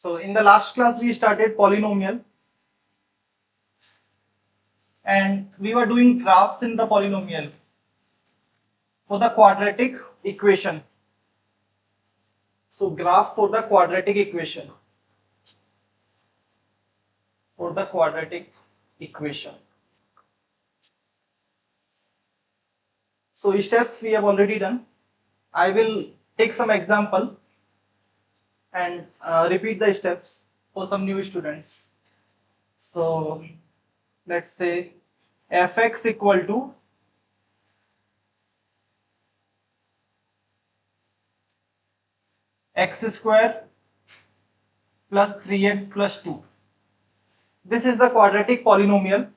So in the last class we started polynomial and we were doing graphs in the polynomial for the quadratic equation. So graph for the quadratic equation. So steps we have already done. I will take some example and repeat the steps for some new students. So let's say fx equal to x square plus 3x plus 2. This is the quadratic polynomial.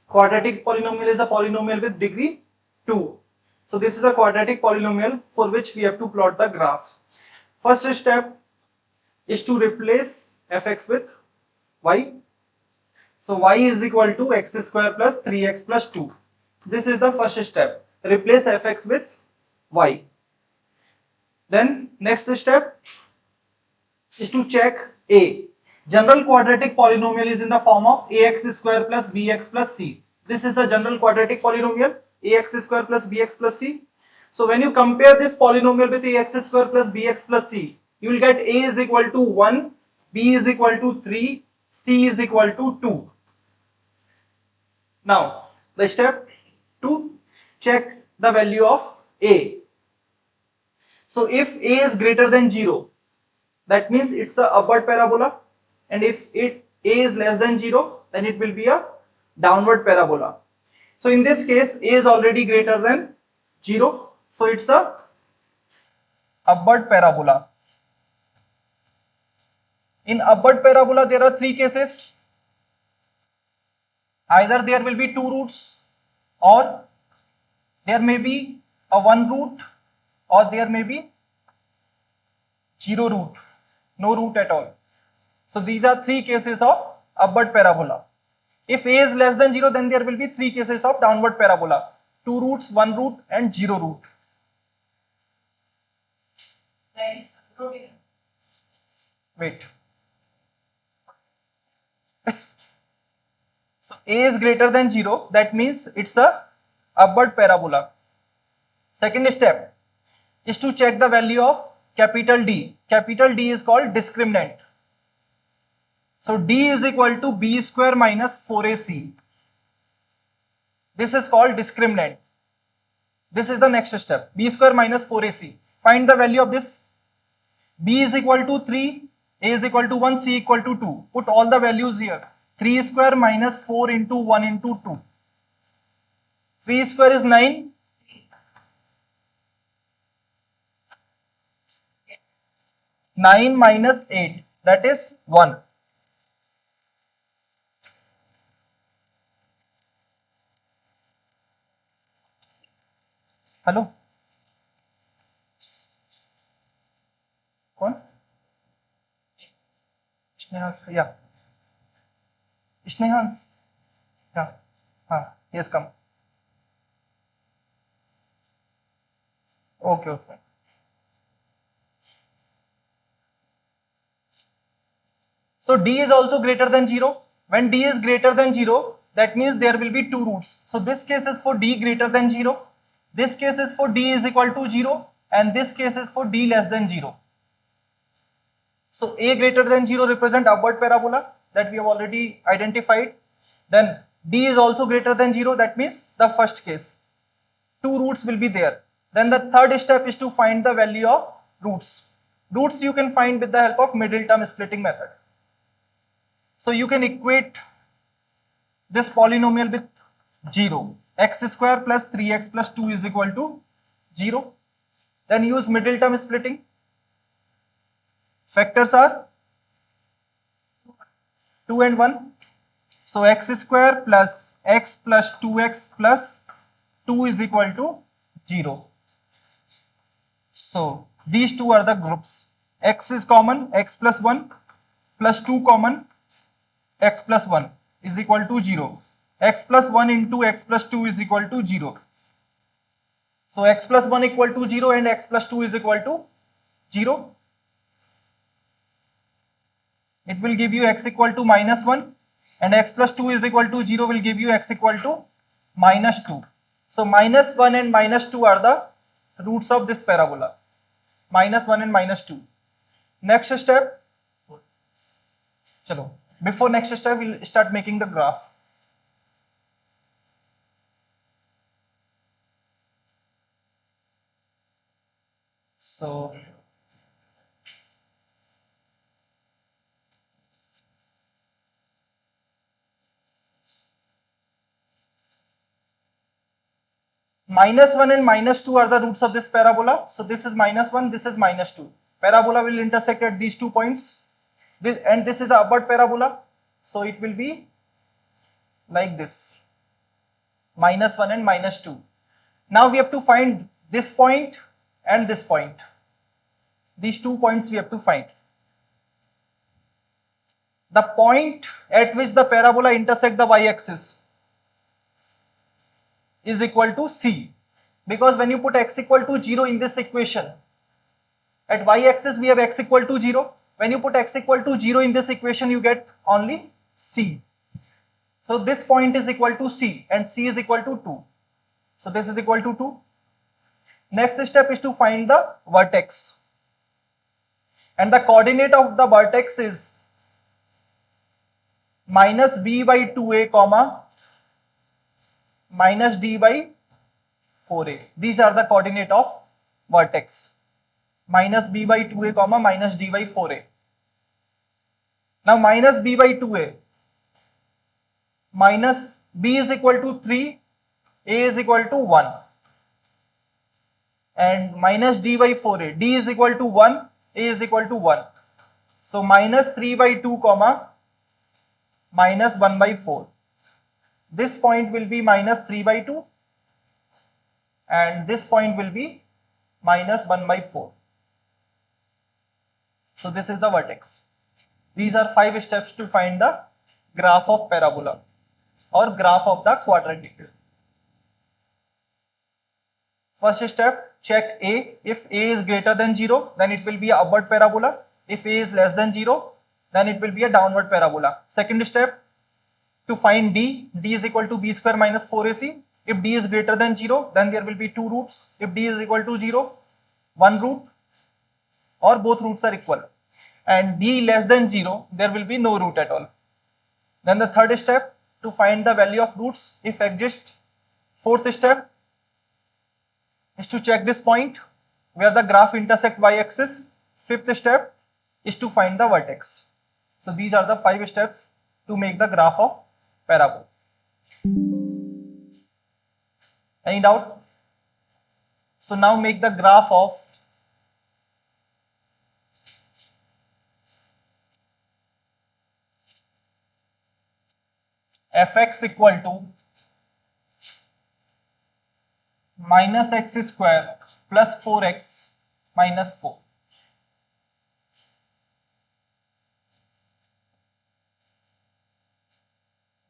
Quadratic polynomial is a polynomial with degree 2. So this is a quadratic polynomial for which we have to plot the graph. First step is to replace fx with y. So y is equal to x square plus 3x plus 2. This is the first step. Replace fx with y. Then next step is to check a. General quadratic polynomial is in the form of ax square plus bx plus c. This is the general quadratic polynomial, ax square plus bx plus c. So when you compare this polynomial with ax square plus bx plus c, you will get a is equal to 1, b is equal to 3, c is equal to 2. Now the step to check the value of a. So if a is greater than 0, that means it's a upward parabola, and if a is less than 0, then it will be a downward parabola. So in this case a is already greater than 0, so it's a upward parabola. In upward parabola there are three cases. Either there will be two roots, or there may be a one root, or there may be zero root, no root at all. So these are three cases of upward parabola. If a is less than 0, then there will be three cases of downward parabola: two roots, one root, and zero root. Wait. So a is greater than 0, that means it's a upward parabola. Second step is to check the value of capital D. Capital D is called discriminant. So D is equal to b square minus 4ac. This is called discriminant. This is the next step. B square minus 4ac. Find the value of this. B is equal to 3, A is equal to 1, C equal to 2. Put all the values here. 3 square minus 4 into 1 into 2. 3 square is 9. 9 minus 8, that is 1. Hello? कौन? Snehans, yeah. Snehans, yeah. He has come. Okay. So D is also greater than 0. When D is greater than 0, that means there will be two roots. So this case is for D greater than 0. This case is for D is equal to 0. And this case is for D less than 0. So A greater than 0 represent upward parabola that we have already identified. Then D is also greater than 0, that means the first case. Two roots will be there. Then the third step is to find the value of roots. Roots you can find with the help of middle term splitting method. So you can equate this polynomial with 0. X square plus 3x plus 2 is equal to 0. Then use middle term splitting. Factors are 2 and 1. So x square plus x plus 2x plus 2 is equal to 0. So these two are the groups. X is common, x plus 1 plus 2 common, x plus 1 is equal to 0. X plus 1 into x plus 2 is equal to 0. So x plus 1 equal to 0 and x plus 2 is equal to 0. it will give you x equal to -1, and x plus 2 is equal to 0 will give you x equal to -2. So -1 and -2 are the roots of this parabola. -1 and -2. Next step, chalo. Before next step, we'll start making the graph. So -1 and -2 are the roots of this parabola. So this is -1, this is -2. Parabola will intersect at these 2 points. And this is the upward parabola. So it will be like this, -1 and -2. Now we have to find this point and this point. These 2 points we have to find. The point at which the parabola intersect the y-axis is equal to C, because when you put x equal to 0 in this equation, at y-axis we have x equal to 0. When you put x equal to 0 in this equation, you get only C. So this point is equal to C and C is equal to 2. So this is equal to 2. Next step is to find the vertex. And the coordinate of the vertex is minus b by 2a comma minus d by 4a. These are the coordinate of vertex. Minus b by 2a comma minus d by 4a. Now minus b by 2a, minus b is equal to 3, a is equal to 1, and minus d by 4a, d is equal to 1, a is equal to 1. So minus 3 by 2 comma minus 1 by 4. This point will be minus 3 by 2 and this point will be minus 1 by 4. So this is the vertex. These are 5 steps to find the graph of parabola or graph of the quadratic. First step, check A. If A is greater than 0, then it will be a upward parabola. If A is less than 0, then it will be a downward parabola. Second step, to find D. D is equal to B square minus 4AC. If D is greater than 0, then there will be 2 roots. If D is equal to 0, 1 root, or both roots are equal. And D less than 0, there will be no root at all. Then the third step, to find the value of roots if exist. Fourth step is to check this point where the graph intersect y-axis. Fifth step is to find the vertex. So these are the 5 steps to make the graph of parabola. Any doubt? So now make the graph of fx equal to minus x square plus 4x minus 4.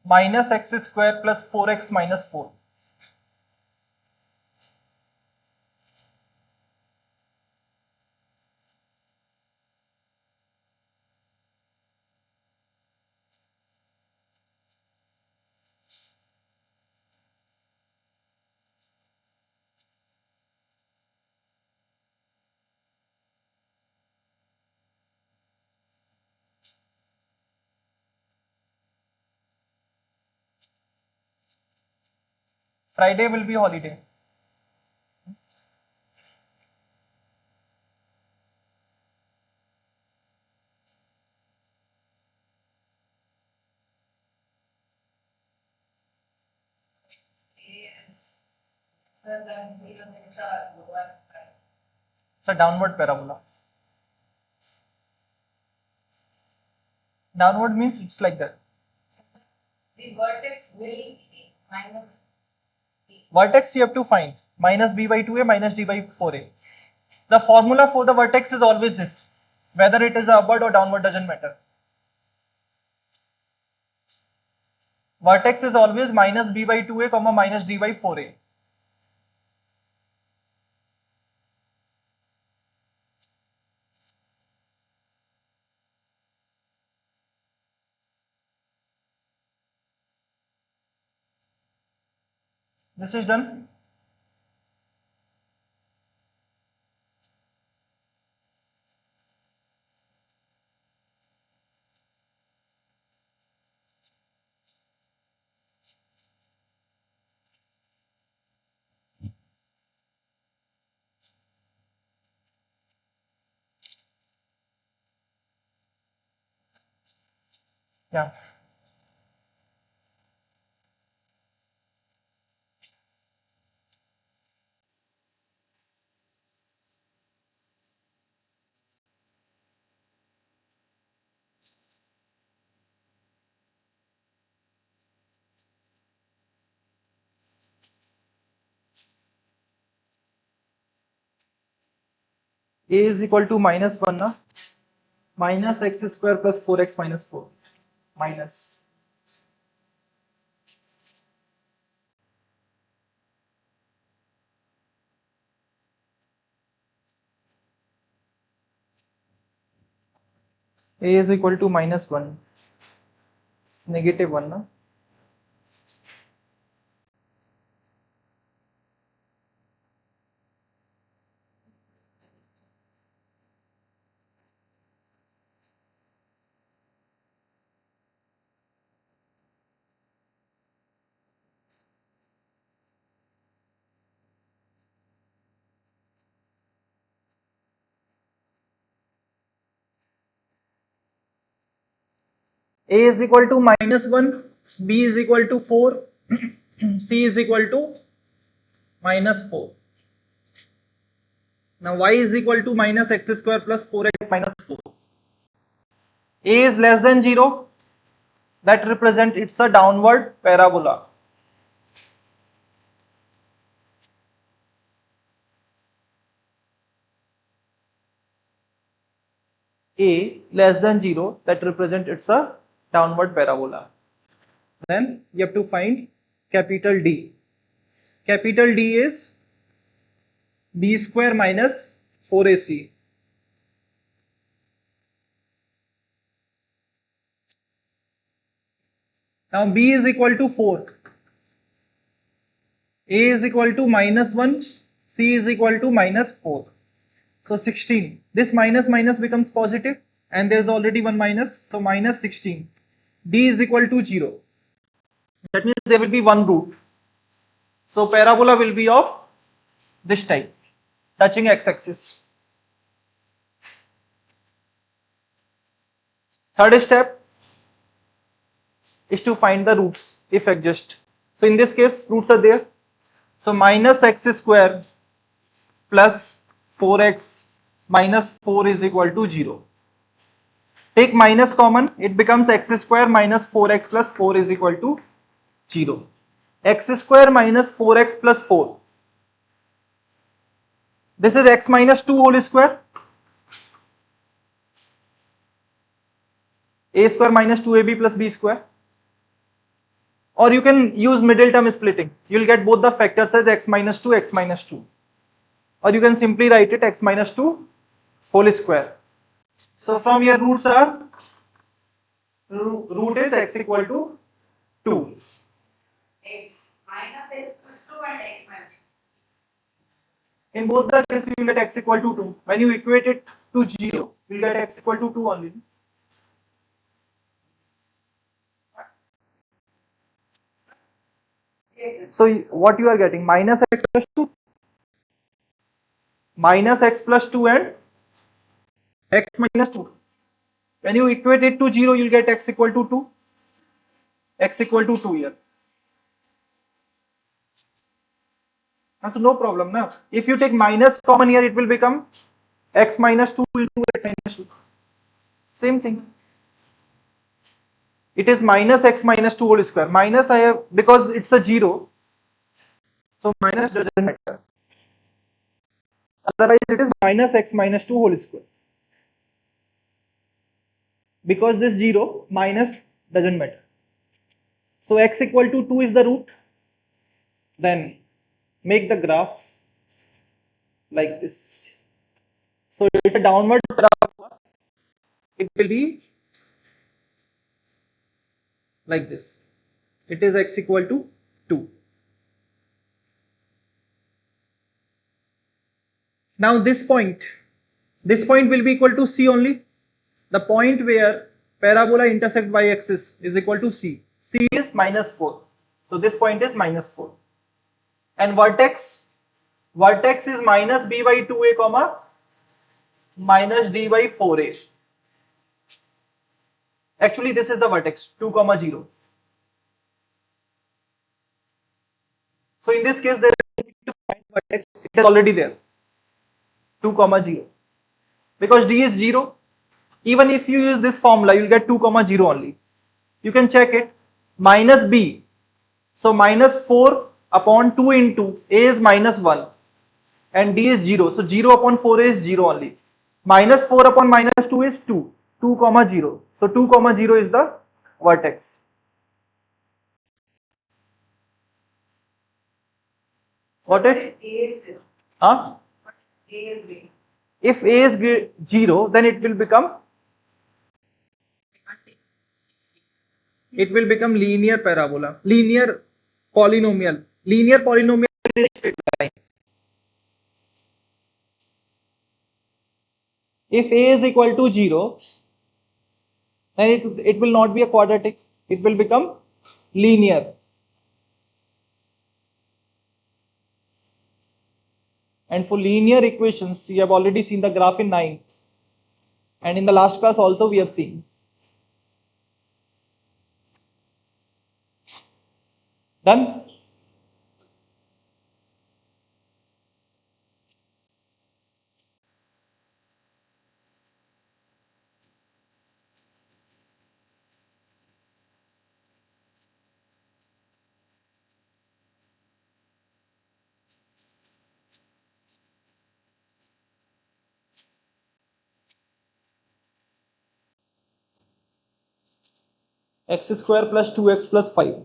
Minus x square plus 4x minus 4. Friday will be holiday. It's a downward parabola. Downward means it's like that. The vertex will be minus. Vertex you have to find minus b by 2a minus d by 4a. The formula for the vertex is always this. Whether it is upward or downward doesn't matter. Vertex is always minus b by 2a comma minus d by 4a. This is done. Yeah. A is equal to minus 1 na? Minus x square plus 4x minus 4. Minus. A is equal to minus 1. It's negative 1 na? A is equal to minus 1, B is equal to 4, C is equal to minus 4. Now y is equal to minus x square plus 4x minus 4. A is less than 0, that represents it's a downward parabola. A less than 0, that represents it's a downward parabola. Then you have to find capital D. Capital D is B square minus 4AC. Now B is equal to 4. A is equal to minus 1. C is equal to minus 4. So 16. This minus minus becomes positive and there is already one minus. So minus 16. D is equal to 0. That means there will be one root. So parabola will be of this type, touching x-axis. Third step is to find the roots if exist. So in this case roots are there. So minus x square plus 4x minus 4 is equal to 0. Take minus common, it becomes x square minus 4x plus 4 is equal to 0. X square minus 4x plus 4. This is x minus 2 whole square. A square minus 2ab plus b square. Or you can use middle term splitting. You will get both the factors as x minus 2, x minus 2. Or you can simply write it x minus 2 whole square. So from your roots are, root is x equal to 2. X minus x plus 2 and x minus 2. In both the cases you will get x equal to 2. When you equate it to 0, you will get x equal to 2 only. So what you are getting? Minus x plus 2. Minus x plus 2 and x minus 2. When you equate it to 0, you will get x equal to 2. X equal to 2 here. So no problem now. If you take minus common here, it will become x minus 2 into x minus 2. Same thing. It is minus x minus 2 whole square. Minus I have, because it's a 0. So minus doesn't matter. Otherwise it is minus x minus 2 whole square. Because this 0, minus doesn't matter. So x equal to 2 is the root. Then make the graph like this. So it's a downward parabola. It will be like this. It is x equal to 2. Now this point will be equal to C only. The point where parabola intersect y-axis is equal to C. C is -4. So this point is -4. And vertex is minus b by 2a comma minus d by 4a. Actually this is the vertex 2 comma 0. So in this case there is to find vertex, it is already there 2 comma 0 because d is 0. Even if you use this formula you will get 2 comma 0 only. You can check it minus b. So minus 4 upon 2 into a is minus 1 and d is 0. So 0 upon 4 is 0 only. Minus 4 upon minus 2 is 2. 2 comma 0. So 2 comma 0 is the vertex. Got it? Huh? If a is 0 then it will become linear parabola, linear polynomial. Linear polynomial is a straight line. If a is equal to 0 then it will not be a quadratic, it will become linear. And for linear equations we have already seen the graph in 9th and in the last class also we have seen. Done? X square plus 2x plus 5.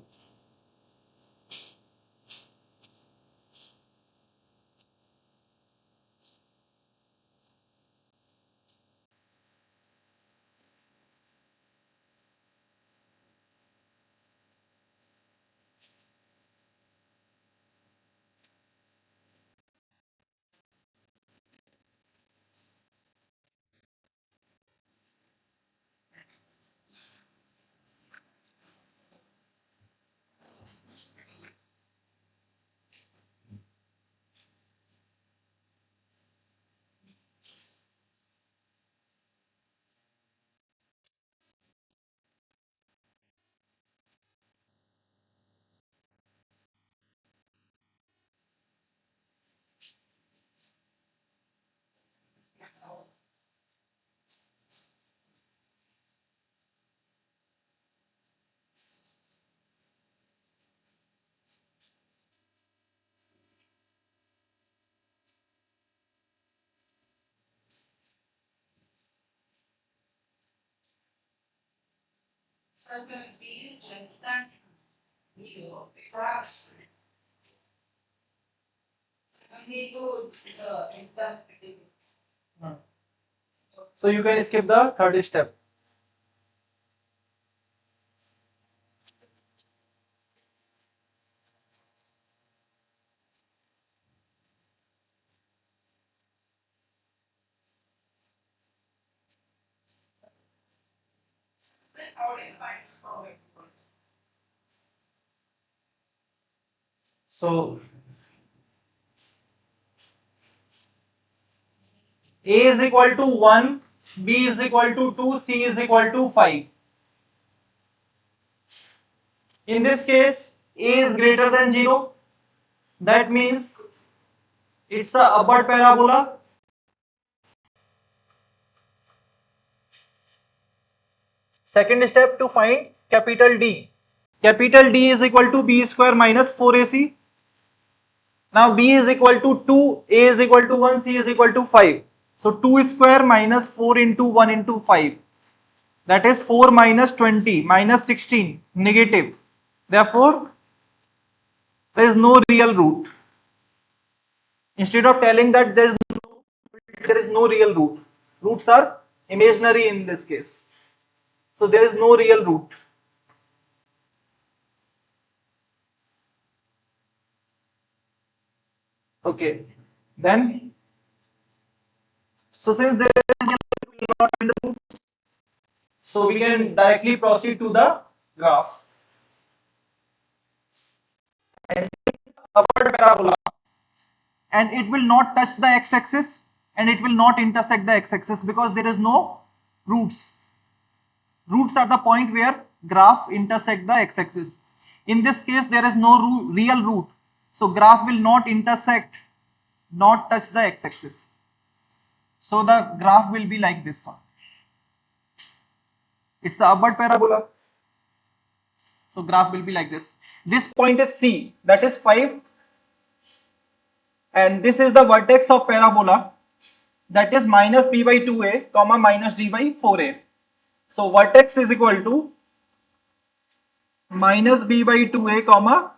So you can skip the third step. So a is equal to 1, b is equal to 2, c is equal to 5. In this case a is greater than 0, that means it's a upward parabola. Second step to find capital D. Capital D is equal to b square minus 4ac. Now b is equal to 2, a is equal to 1, c is equal to 5. So 2 square minus 4 into 1 into 5. That is 4 minus 20 minus 16 negative. Therefore, there is no real root. Instead of telling that there is no real root. Roots are imaginary in this case. So there is no real root. Okay. Then So since there is not in the root, so we can directly proceed to the graph. And upward parabola, and it will not touch the x-axis and it will not intersect the x-axis because there is no roots. Roots are the point where graph intersect the x-axis. In this case, there is no real root. So graph will not intersect, not touch the x-axis. So the graph will be like this one. It's the upward parabola. So graph will be like this. This point is C, that is 5. And this is the vertex of parabola, that is minus b by 2a comma minus d by 4a. So vertex is equal to minus b by 2a comma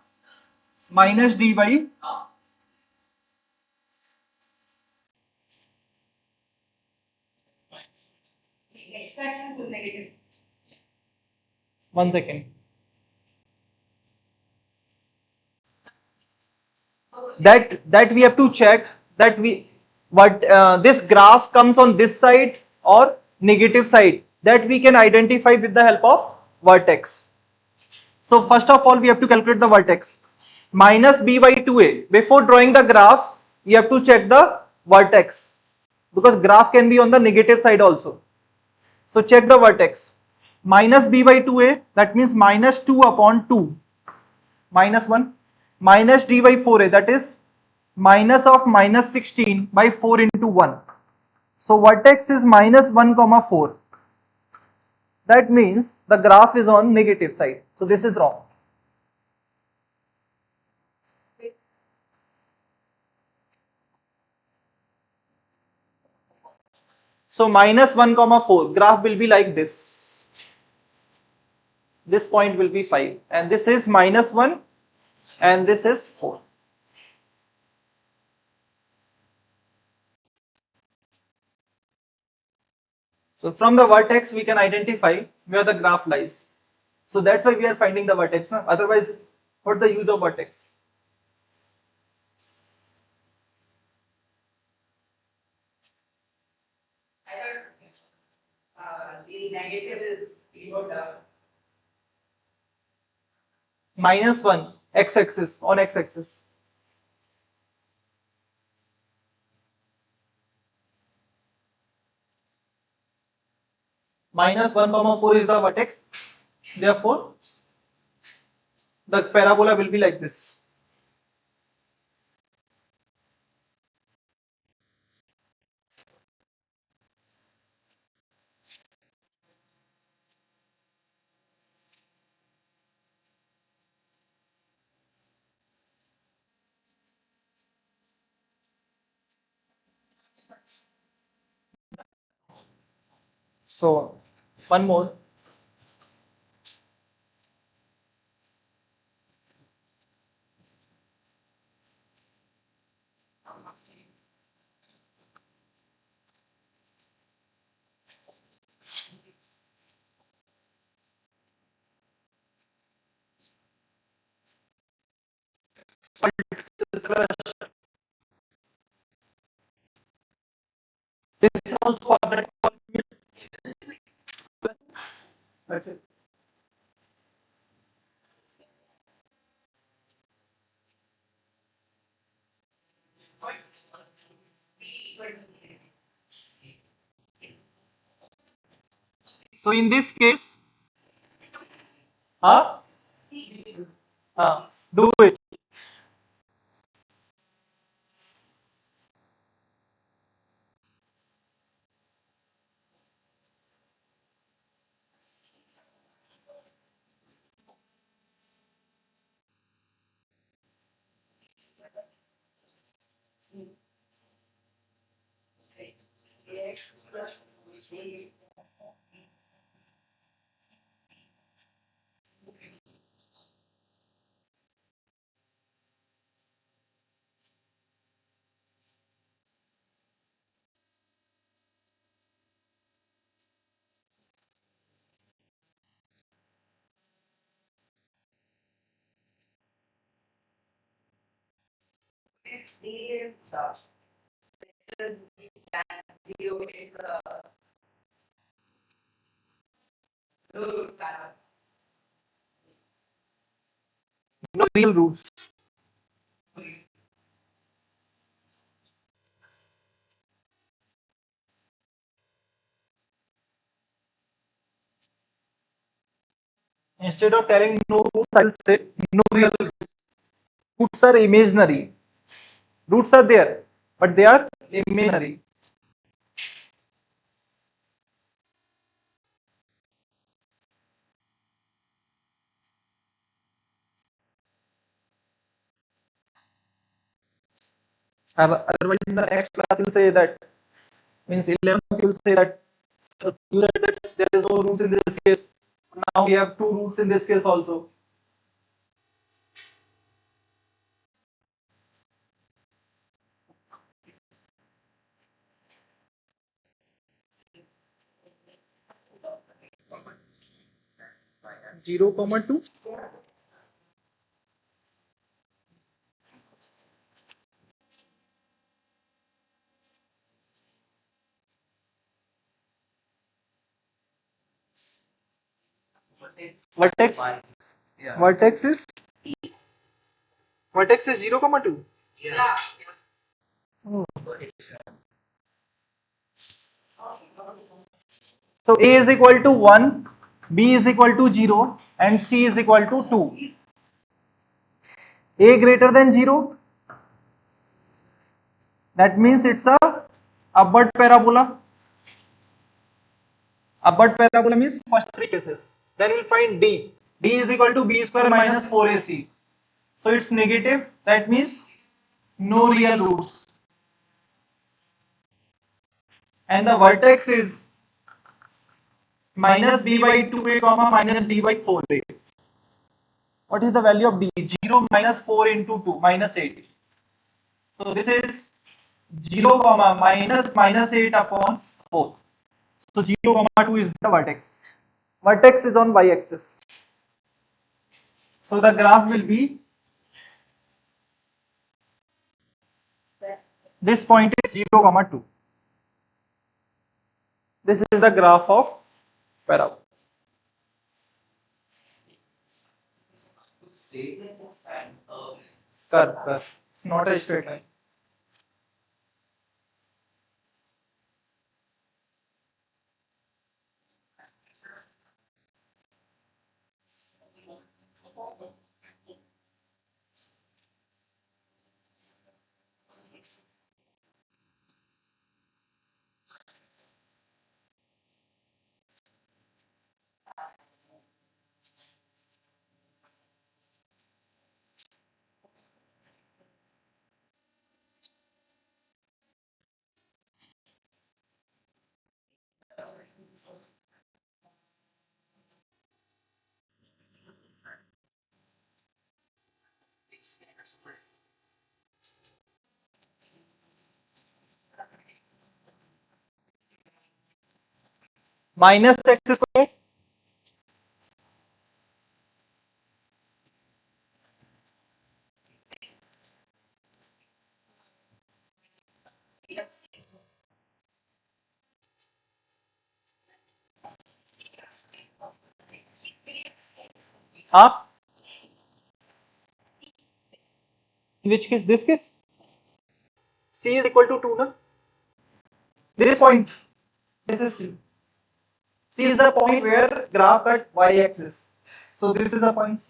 minus d by. X-axis is negative. One second. That we have to check that this graph comes on this side or negative side, that we can identify with the help of vertex. So first of all we have to calculate the vertex. Minus b by 2a. Before drawing the graph, we have to check the vertex because graph can be on the negative side also. So check the vertex. Minus b by 2a, that means minus 2 upon 2, minus 1, minus d by 4a, that is minus of minus 16 by 4 into 1. So vertex is minus 1 comma 4. That means the graph is on negative side. So this is wrong. So minus 1 comma 4, graph will be like this. This point will be 5 and this is minus 1 and this is 4. So from the vertex we can identify where the graph lies. So that's why we are finding the vertex. No? Otherwise, what's the use of vertex? I thought the negative is equal to Minus 1 x-axis on x-axis. Minus 1 comma 4 is the vertex. Therefore, the parabola will be like this. So, one more. This is also quadratic polynomial. That's it. So in this case, huh? Do it. x plus b. If d is Zero is root parabola. No real roots. Instead of telling no roots, I'll say no real roots. Roots are imaginary. Roots are there, but they are imaginary. Otherwise, in the next class, you'll say that means 11th, you'll say that sir, you said that there is no roots in this case. Now we have two roots in this case also. Zero comma two. Vertex. Yeah. Vertex is 0 comma 2. Yeah. Oh. So A is equal to 1, B is equal to 0, and C is equal to 2. A greater than 0, that means it's a upward parabola. Upward parabola means first three cases. Then we'll find D. D is equal to B square minus 4AC. So it's negative, that means no real roots. And the vertex is minus B by 2A comma minus D by 4A. What is the value of D? 0 minus 4 into 2 minus 8. So this is 0 comma minus 8 upon 4. So 0 comma 2 is the vertex. Vertex is on y axis. So the graph will be, this point is 0 comma 2. This is the graph of parabola. Say that it's an Curve. It's not a straight line. Minus x square. Huh? In which case? This case? C is equal to 2, na? This point. This is C. C is the point where graph cut y axis. So this is the point.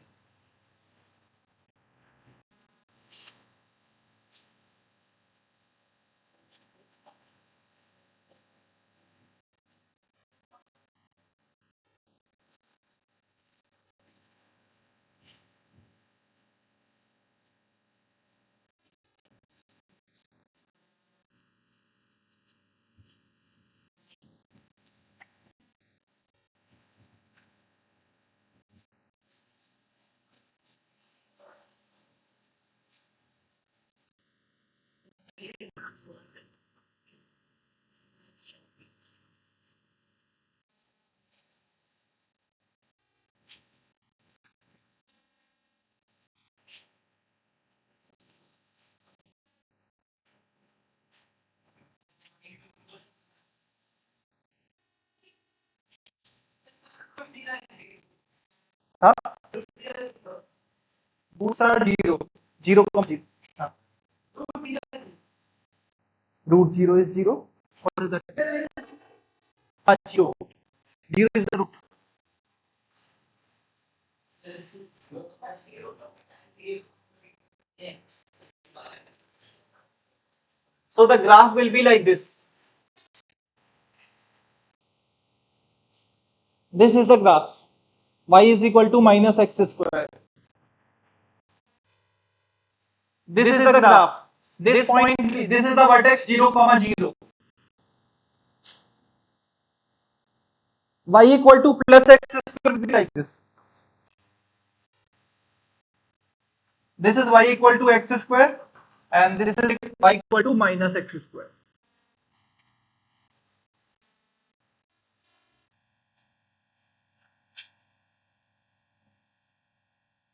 Roots are 0. 0, 0. Root 0 is 0. What is that? 0. 0 is the root. So the graph will be like this. This is the graph. Y is equal to minus x square. This is the graph. This point, this is the vertex 0, 0. Y equal to plus x square will be like this. This is y equal to x square and this is y equal to minus x square.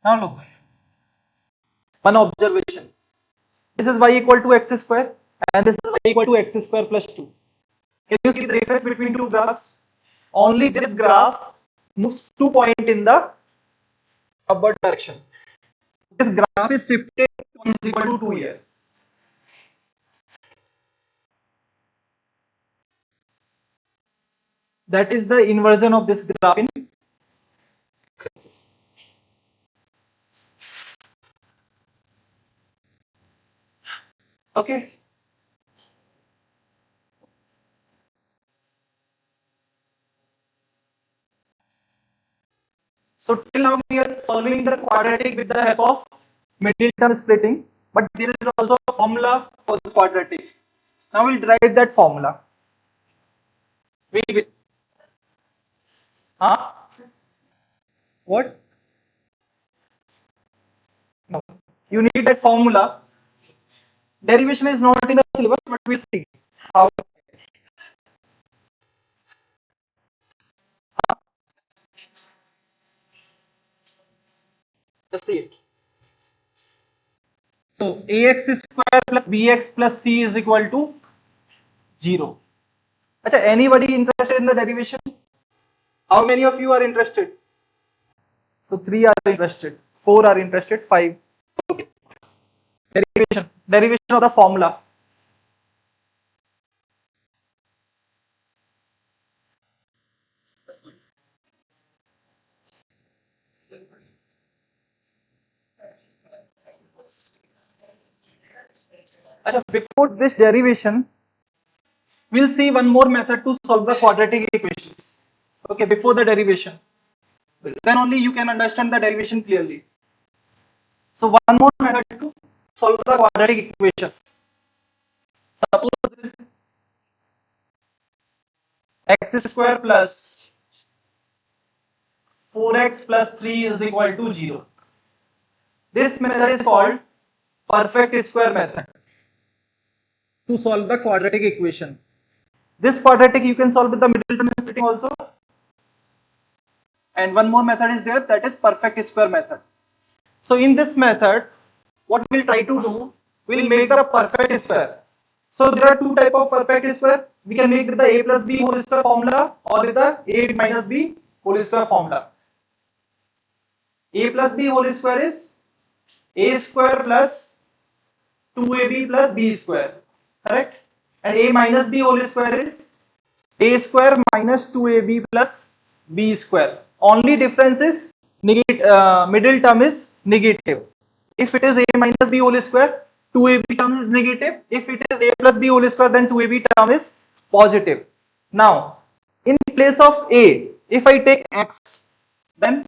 Now look, one observation. This is y equal to x square and this is y equal to x square plus 2. Can you see the difference between two graphs? Only this graph moves 2 points in the upward direction. This graph is shifted is equal to 2 here. That is the inversion of this graph in x-axis. Okay. So till now we are solving the quadratic with the help of middle term splitting, but there is also a formula for the quadratic. Now we'll derive that formula. We will. Huh? What? No. You need that formula. Derivation is not in the syllabus, but we'll see how. Just see it. So ax square plus bx plus c is equal to 0. Achha, anybody interested in the derivation? How many of you are interested? So 3 are interested, 4 are interested, 5. Okay. Derivation of the formula. Achha, before this derivation, we'll see one more method to solve the quadratic equations. Okay, before the derivation. Then only you can understand the derivation clearly. So one more method to solve the quadratic equations. Suppose this x square plus 4x plus 3 is equal to 0. This method is called perfect square method to solve the quadratic equation. This quadratic you can solve with the middle term splitting also. And one more method is there, that is perfect square method. So in this method, what we'll try to do, we'll make the perfect square. So there are two type of perfect square. We can make with the a plus b whole square formula or with the a minus b whole square formula. A plus b whole square is a square plus 2ab plus b square, correct? And a minus b whole square is a square minus 2ab plus b square. Only difference is middle term is negative. If it is a minus b whole square, 2ab term is negative. If it is a plus b whole square, then 2ab term is positive. Now, in place of a, if I take x, then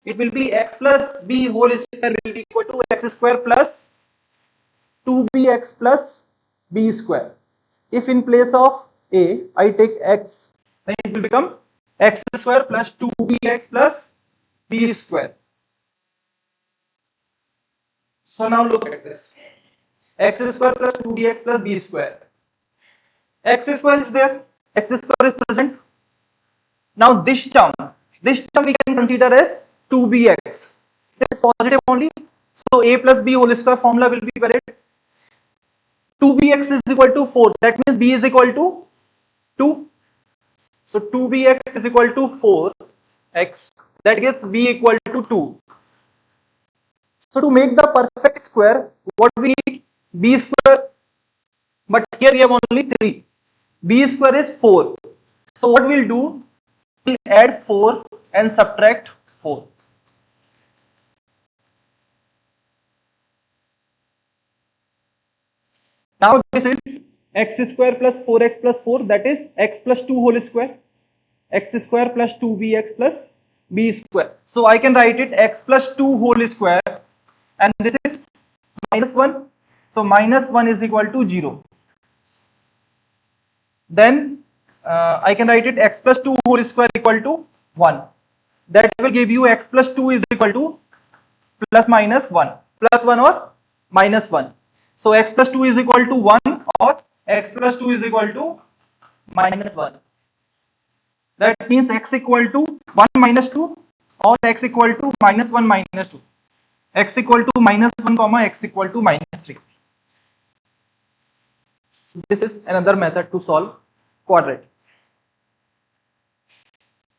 it will be x plus b whole square will be equal to x square plus 2bx plus b square. If in place of a I take x, then it will become x square plus 2bx plus b square. So now look at this. X square plus 2bx plus b square. X square is there, x square is present. Now this term we can consider as 2bx. It is positive only. So a plus b whole square formula will be valid. 2bx is equal to 4. That means b is equal to 2. So 2bx is equal to 4x. That gives b equal to 2. So to make the perfect square, what we need? B square, but here we have only 3. B square is 4. So what we'll do, we'll add 4 and subtract 4. Now this is x square plus 4x plus 4, that is x plus 2 whole square. X square plus 2bx plus b square. So I can write it x plus 2 whole square, and this is minus 1. So minus 1 is equal to 0. Then I can write it x plus 2 whole square equal to 1. That will give you x plus 2 is equal to plus minus 1. Plus 1 or minus 1. So x plus 2 is equal to 1 or x plus 2 is equal to minus 1. That means x equal to 1 minus 2 or x equal to minus 1 minus 2. X equal to minus 1 comma x equal to minus 3. So this is another method to solve quadratic.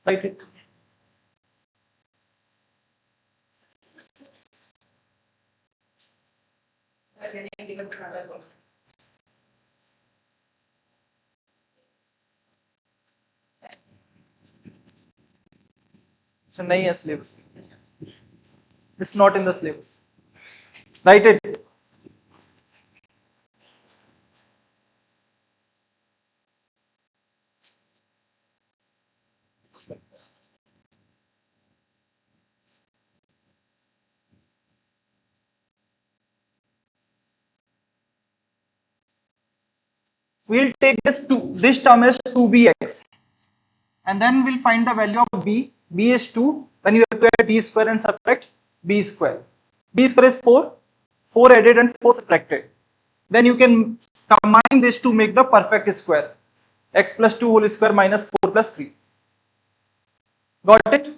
Write it. So nahi hai syllabus. It's not in the syllabus. Write it. We'll take this term as 2bx, and then we'll find the value of b. B is 2. Then you have to add b square and subtract b square. B square is 4. 4 added and 4 subtracted. Then you can combine this to make the perfect square. X plus 2 whole square minus 4 plus 3. Got it?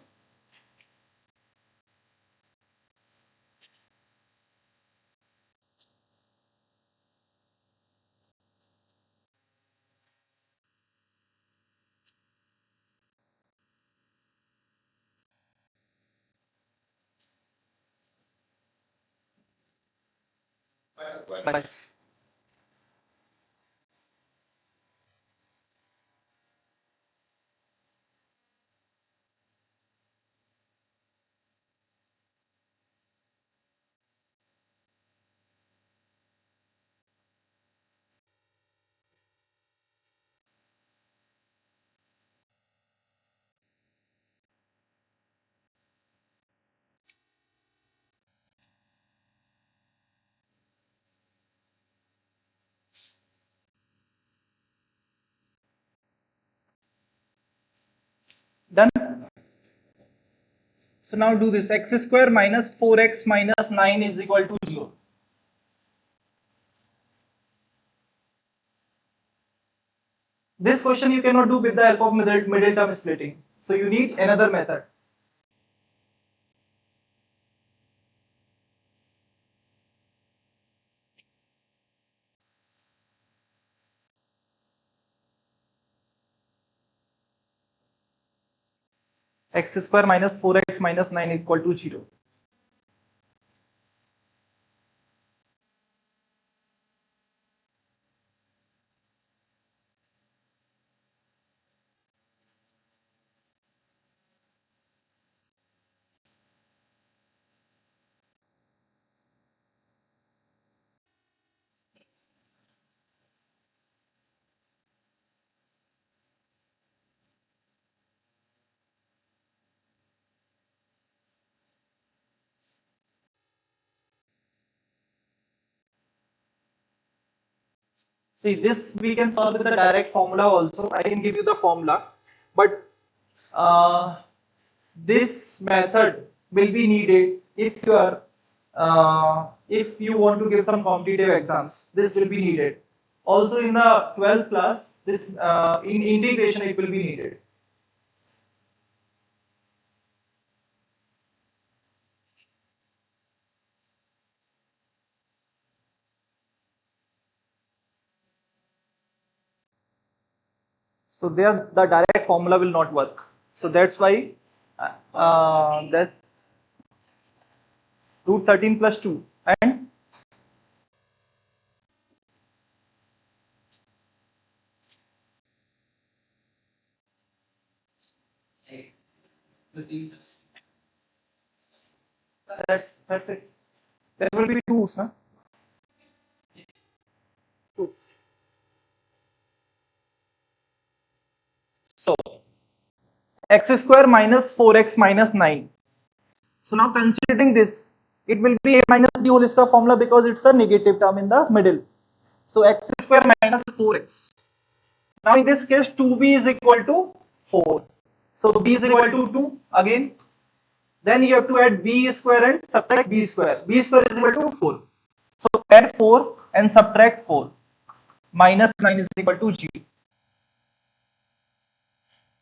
Bye. Done? So now do this. X square minus 4x minus 9 is equal to 0. This question you cannot do with the help of middle term splitting. So you need another method. X square minus 4x minus 9 equal to 0. See, this we can solve with the direct formula also. I can give you the formula, but uh, this method will be needed if you want to give some competitive exams. This will be needed. Also in the 12th class, this in integration it will be needed. So there the direct formula will not work. So that's why that root 13 plus 2 and Eight. 13. that's it. There will be two roots, huh? Two. So x square minus 4x minus 9. So now considering this, it will be a minus b whole square formula because it's a negative term in the middle. So x square minus 4x. Now in this case 2b is equal to 4. So b is equal to 2 again. Then you have to add b square and subtract b square. B square is equal to 4. So add 4 and subtract 4. Minus 9 is equal to 0.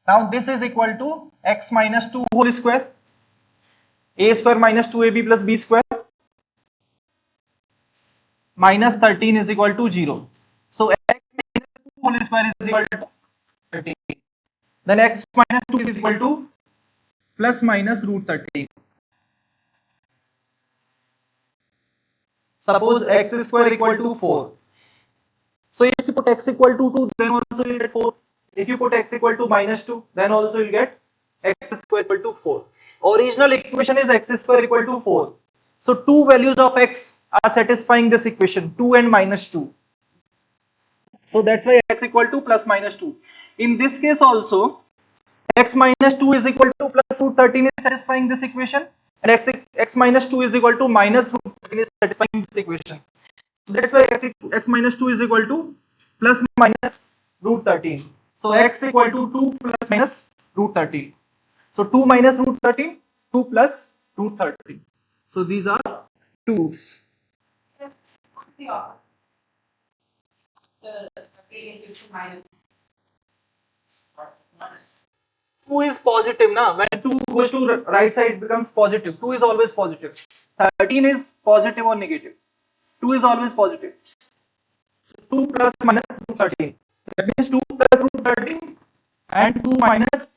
Now this is equal to x minus 2 whole square. A square minus 2ab plus b square minus 13 is equal to 0. So x minus 2 whole square is equal to 13. Then x minus 2 is equal to plus minus root 13. Suppose x square equal to 4. So if you put x equal to 2, then also you get 4. If you put x equal to minus 2, then also you get x square equal to 4. Original equation is x square equal to 4. So two values of x are satisfying this equation, 2 and minus 2. So that's why x equal to plus minus 2. In this case also, x minus 2 is equal to plus root 13 is satisfying this equation, and x minus 2 is equal to minus root 13 is satisfying this equation. So that's why x minus 2 is equal to plus minus root 13. So x equal to 2 plus minus root 13. So 2 minus root 13, 2 plus root 13. So these are two roots. Yeah. The related to minus. 2 is positive now. When 2 goes to right side, it becomes positive. 2 is always positive. 13 is positive or negative. 2 is always positive. So 2 plus minus root 13. That means 2 plus root 13 and 2 minus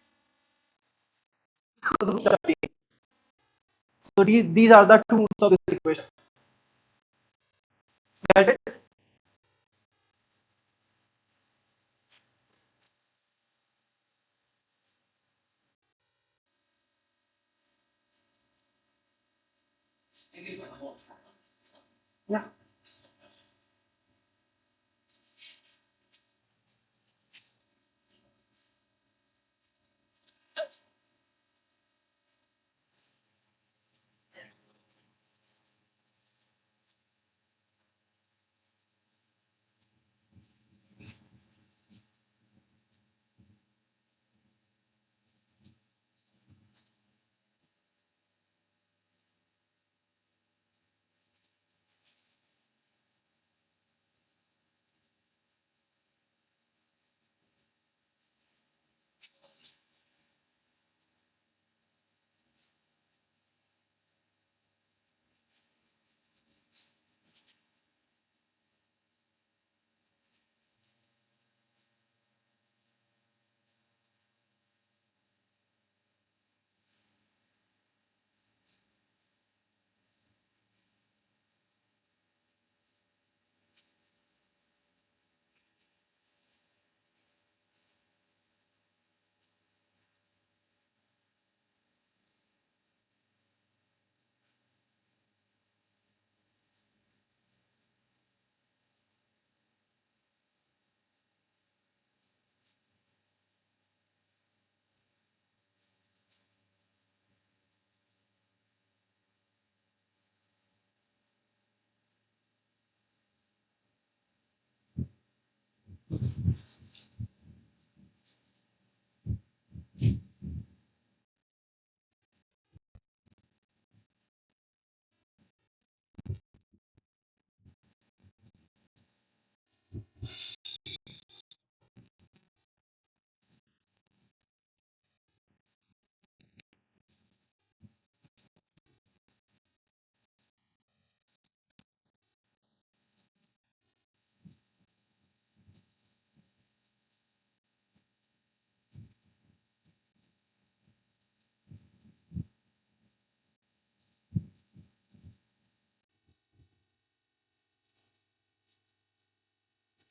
root 13. So these are the two roots of this equation. Get it? Yeah.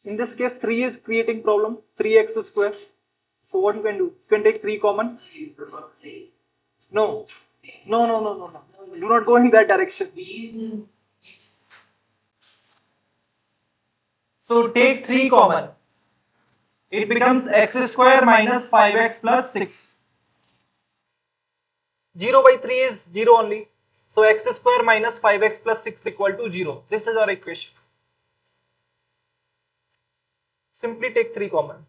In this case, 3 is creating problem, 3x square. So what you can do? You can take 3 common. So you prefer 3. No. No. Do not go in that direction. B is in. So take 3 common. It becomes x square minus 5x plus 6. 0 by 3 is 0 only. So x square minus 5x plus 6 equal to 0. This is our equation. Simply take 3 common.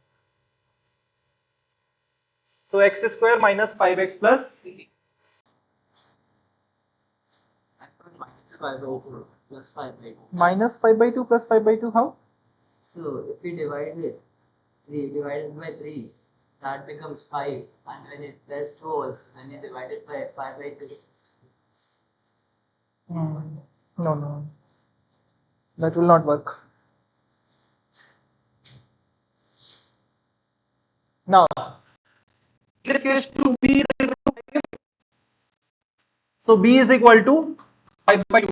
So x square minus 5x plus Minus 5 by 2 plus 5 by 2. minus 5 by 2 plus 5 by 2 how? So if we divide it 3 divided by 3, that becomes 5, and when it does 2 also, then you divide it by 5 by 2. No. That will not work. Now, in this case 2b is equal to 5. So b is equal to 5 by 2.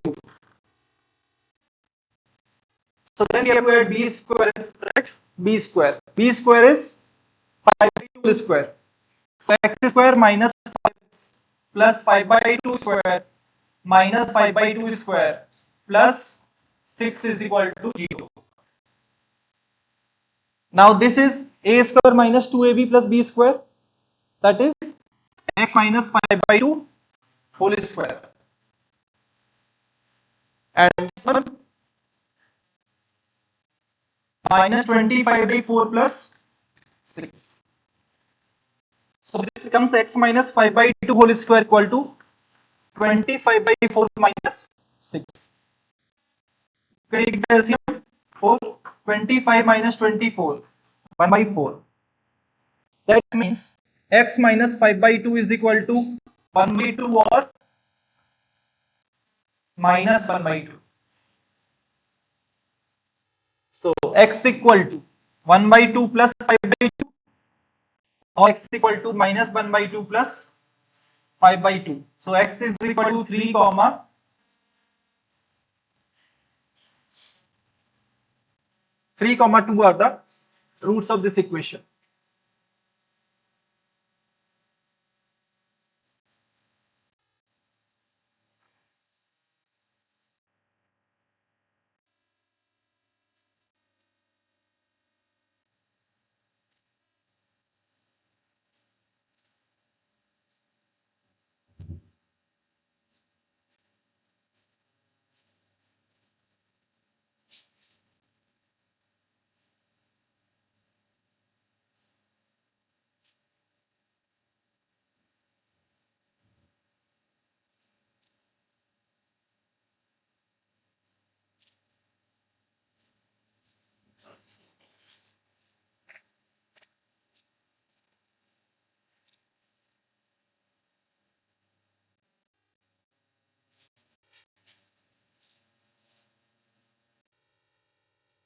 So then you have to add b square, right? B square. B square is 5 by 2 square. So x square minus 5x plus 5 by 2 square minus 5 by 2 square plus 6 is equal to 0. Now this is a square minus 2ab plus b square, that is x minus 5 by 2 whole square, and this one minus 25 by 4 plus 6. So this becomes x minus 5 by 2 whole square equal to 25 by 4 minus 6. Take the LCM, 4, 25 minus 24, 1 by 4. That means x minus 5 by 2 is equal to 1 by 2 or minus 1 by 2. So x equal to 1 by 2 plus 5 by 2 or x equal to minus 1 by 2 plus 5 by 2. So x is equal to 3 comma 3 comma 2 are the roots of this equation.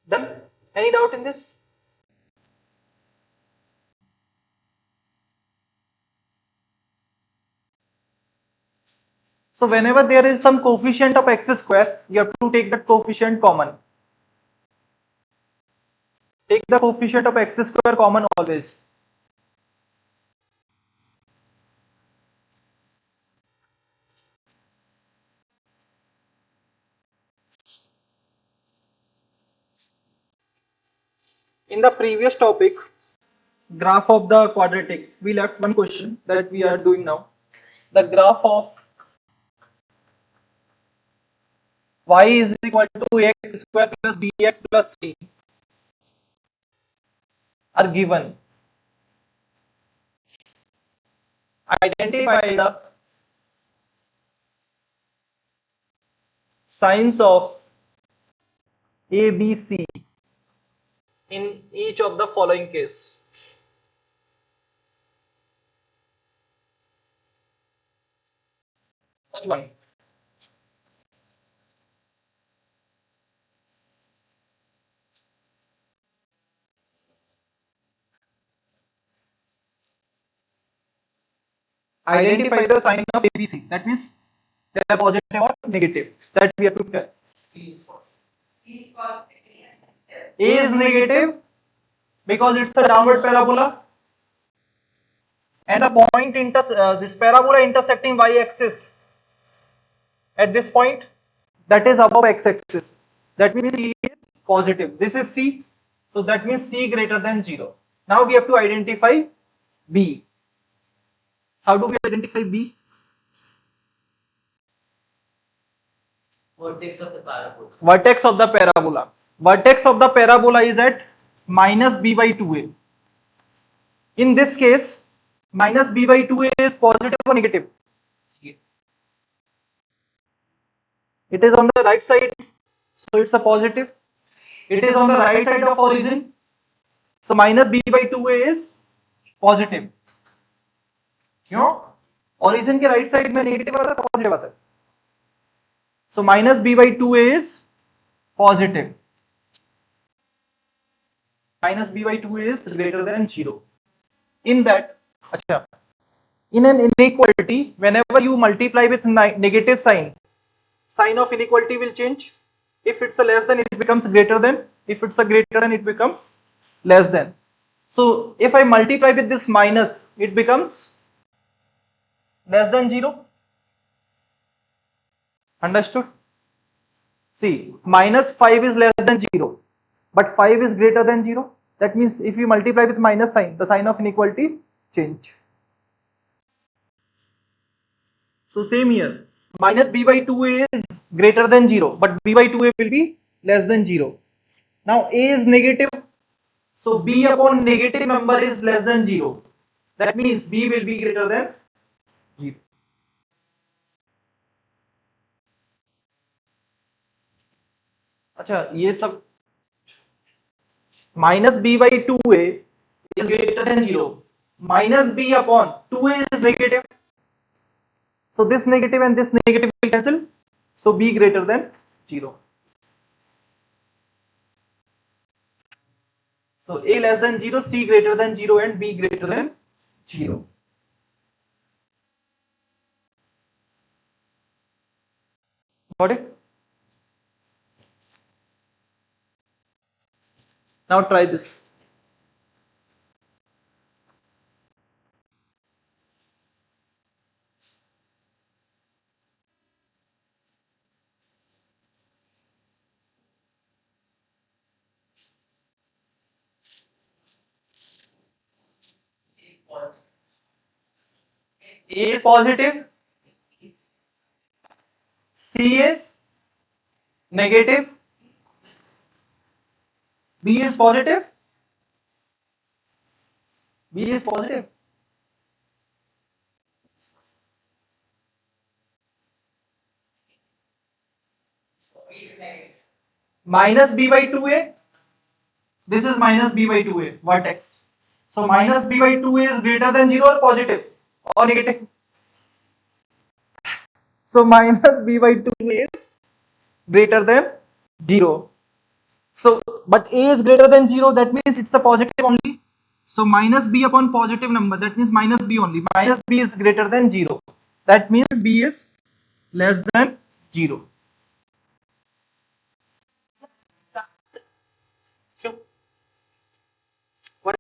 Done? Any doubt in this? So whenever there is some coefficient of x square, you have to take that coefficient common. Take the coefficient of x square common always. In the previous topic, graph of the quadratic, we left one question that we are doing now. The graph of y is equal to x square plus bx plus c are given. Identify the signs of a, b, c in each of the following case. First one. Identify the sign of ABC. That means they are positive or negative. That we have to tell. C is positive. C is positive. A is negative because it's a downward parabola, and the point this parabola intersecting y-axis at this point, that is above x-axis. That means C is positive. This is C, so that means C greater than 0. Now we have to identify B. How do we identify B? Vertex of the parabola. Vertex of the parabola. Vertex of the parabola is at minus B by 2A. In this case, minus B by 2A is positive or negative? It is on the right side, so it's a positive. It is on the right side of origin, so minus B by 2A is positive. क्यों? Origin के right side में negative आता है, positive आता है. So minus B by 2A is positive. Minus B by 2A is greater than 0. In that, in an inequality, whenever you multiply with negative sign, sign of inequality will change. If it's a less than, it becomes greater than. If it's a greater than, it becomes less than. So if I multiply with this minus, it becomes less than 0. Understood? See, minus 5 is less than 0, but 5 is greater than 0. That means if you multiply with minus sign, the sign of inequality change. So same here, minus B by 2A is greater than 0, but B by 2A will be less than 0. Now A is negative, so B upon negative number is less than 0. That means B will be greater than 0. अच्छा ये सब minus B by 2A is greater than 0. Minus B upon 2A is negative. So this negative and this negative will cancel. So B greater than 0. So A less than 0, C greater than 0 and B greater than 0. Got it? Now try this. A is positive, C is negative, B is positive, B is positive. Minus B by 2A, this is minus B by 2A, vertex. So minus B by 2A is greater than 0 or positive or negative? So minus B by 2A is greater than 0. So, but A is greater than 0, that means it's a positive only. So minus B upon positive number, that means minus B only. Minus B is greater than 0. That means B is less than 0. Why?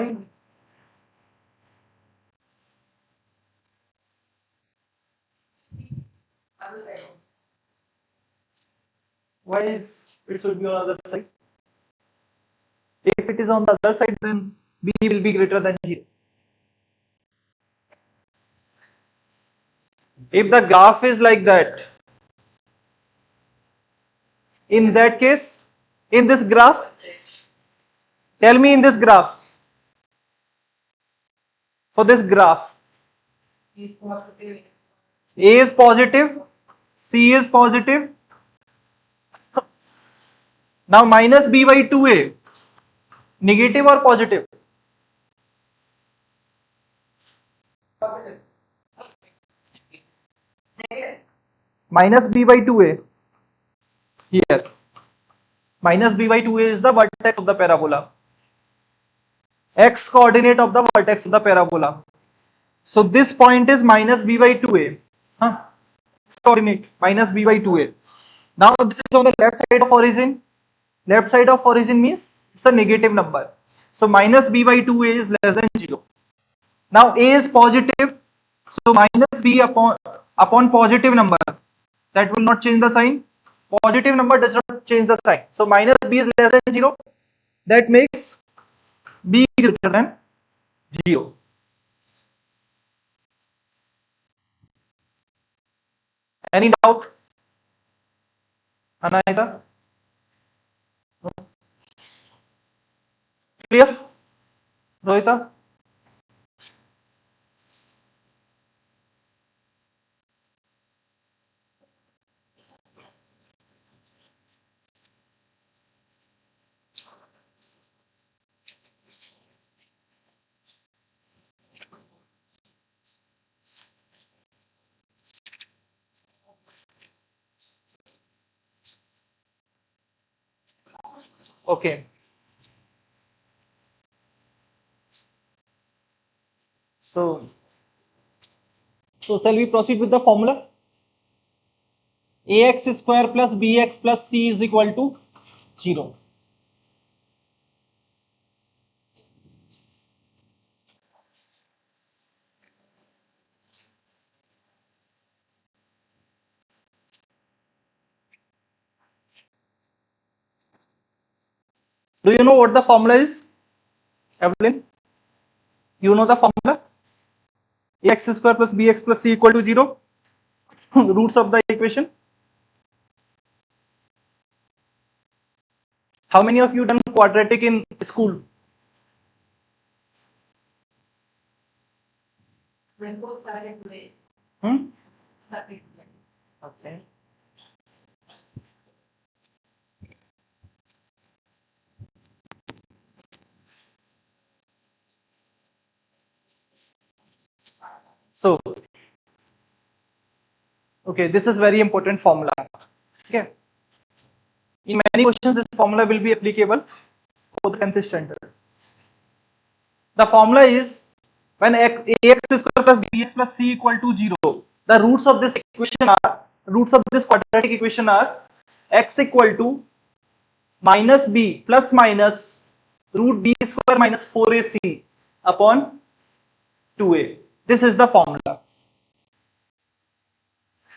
Other side. Why is it should be on the other side? If it is on the other side, then B will be greater than 0. If the graph is like that, in that case, in this graph, tell me in this graph, for this graph, Positive. A is positive, C is positive. Now minus B by 2A, negative or positive? Positive. Negative. Minus B by 2A, here. Minus B by 2A is the vertex of the parabola. X coordinate of the vertex of the parabola. So this point is minus B by 2A. X coordinate minus B by 2A. Now this is on the left side of origin. Left side of origin means It's a negative number. So minus b by 2a is less than 0. Now a is positive, so minus b upon positive number, that will not change the sign. Positive number does not change the sign. So minus b is less than 0. That makes b greater than 0. Any doubt, Anahita? Clear, Rohita? Okay. So shall we proceed with the formula? Ax square plus bx plus c is equal to 0. Do you know what the formula is, Evelyn? You know the formula? Ax square plus bx plus c equal to 0. Roots of the equation. How many of you done quadratic in school? When both started today. Hmm? Started today. Okay. So, okay, this is very important formula. Okay. In many questions, this formula will be applicable for the 10th standard. The formula is when ax square plus bx plus c equal to 0. The roots of this equation are, roots of this quadratic equation are x equal to minus b plus minus root b square minus 4ac upon 2a. This is the formula.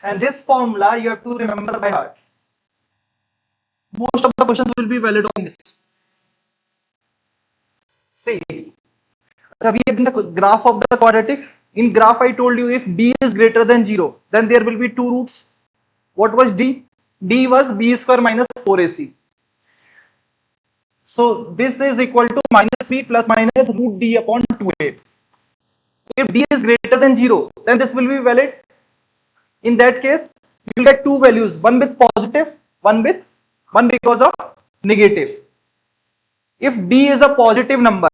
And this formula you have to remember by heart. Most of the questions will be valid on this. See, so we have the graph of the quadratic. In graph, I told you if d is greater than 0, then there will be two roots. What was d? D was b square minus 4ac. So this is equal to minus b plus minus root d upon 2a. If d is greater than 0, then this will be valid. In that case, you will get two values, one with positive, one because of negative. If d is a positive number,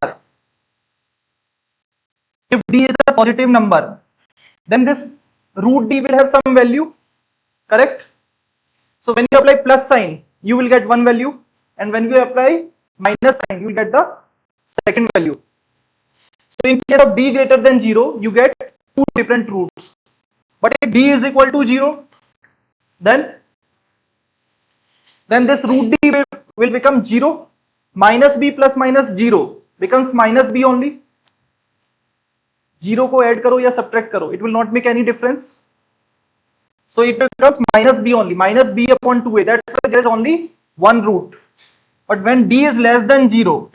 if d is a positive number, then this root d will have some value, correct? So when you apply plus sign, you will get one value, and when you apply minus sign, you will get the second value. So in case of d greater than 0, you get two different roots. But if d is equal to 0, then this root d will become 0. Minus b plus minus 0 becomes minus b only. 0 को add करो या subtract करो, it will not make any difference. So it becomes minus b only, minus b upon 2a. That's why there is only one root. But when d is less than 0,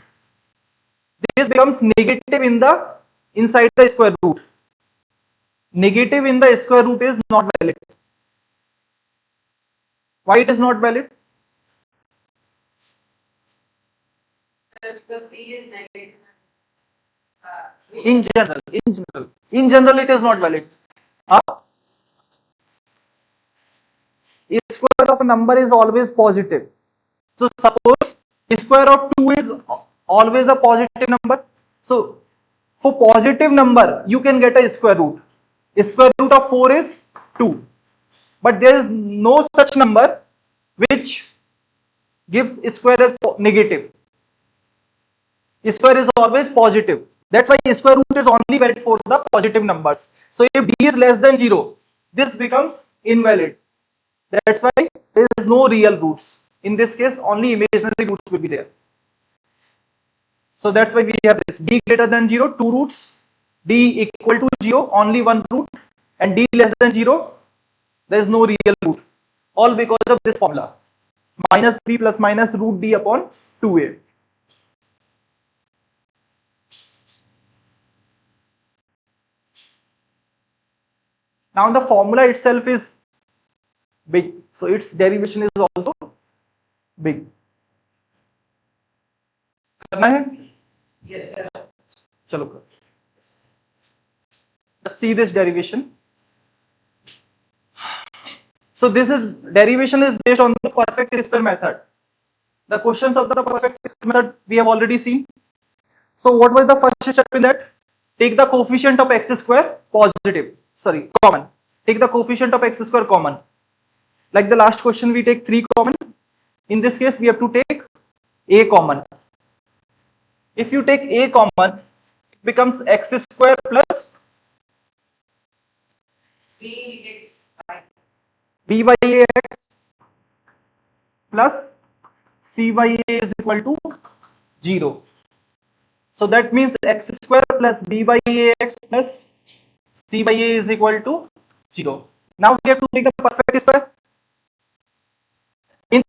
this becomes negative in the inside the square root. Negative in the square root is not valid. Why it is not valid? The P is negative. In general, it is not valid. Square of a number is always positive. So suppose square of 2 is always a positive number. So for positive number, you can get a square root. Square root of 4 is 2. But there is no such number which gives square as negative. Square is always positive. That's why square root is only valid for the positive numbers. So if d is less than 0, this becomes invalid. That's why there is no real roots. In this case, only imaginary roots will be there. So that's why we have this d greater than 0, 2 roots, d equal to 0, only 1 root, and d less than 0, there is no real root, all because of this formula, minus b plus minus root d upon 2a. Now the formula itself is big, so its derivation is also big. करना है? Yes, sir. चलो कर. Just see this derivation. So this is derivation is based on the perfect square method. The questions of the perfect square method we have already seen. So what was the first step in that? Take the coefficient of x square positive, sorry, common. Take the coefficient of x square common. Like the last question we take 3 common. In this case we have to take a common. If you take a common, it becomes x square plus b by ax plus c by a is equal to 0. So that means x square plus b by ax plus c by a is equal to 0. Now we have to make the perfect square. In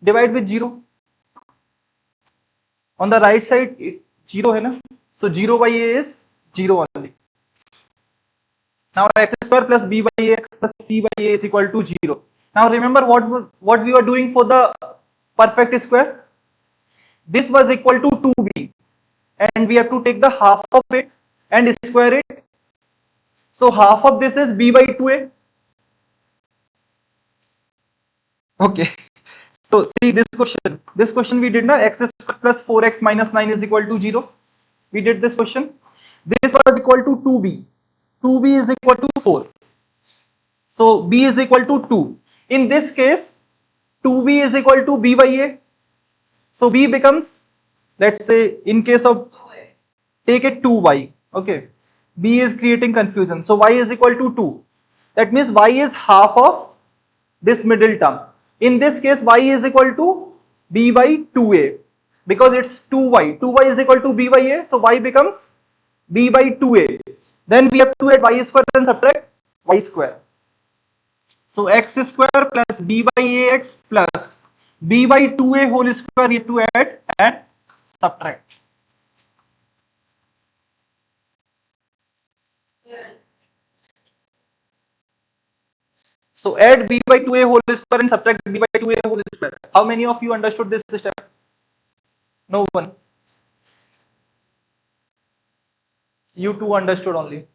divide with 0. On the right side, 0 है ना? So 0 by a is 0 only. Now x square plus b by ax plus c by a is equal to 0. Now remember what we were doing for the perfect square. This was equal to 2b, and we have to take the half of it and square it. So half of this is b by 2a. Okay. So see this question. This question we did na, x square plus 4x minus 9 is equal to 0. We did this question. This was equal to 2b. 2b is equal to 4. So b is equal to 2. In this case, 2b is equal to b by a. So b becomes, let's say in case of, take it 2y. Okay. B is creating confusion. So y is equal to 2. That means y is half of this middle term. In this case, y is equal to b by 2a, because it's 2y. 2y is equal to b by a, so y becomes b by 2a. Then we have to add y square and subtract y square. So x square plus b by ax plus b by 2a whole square you have to add and subtract. So add b by 2a whole square and subtract b by 2a whole square. How many of you understood this step? No one. You two understood only.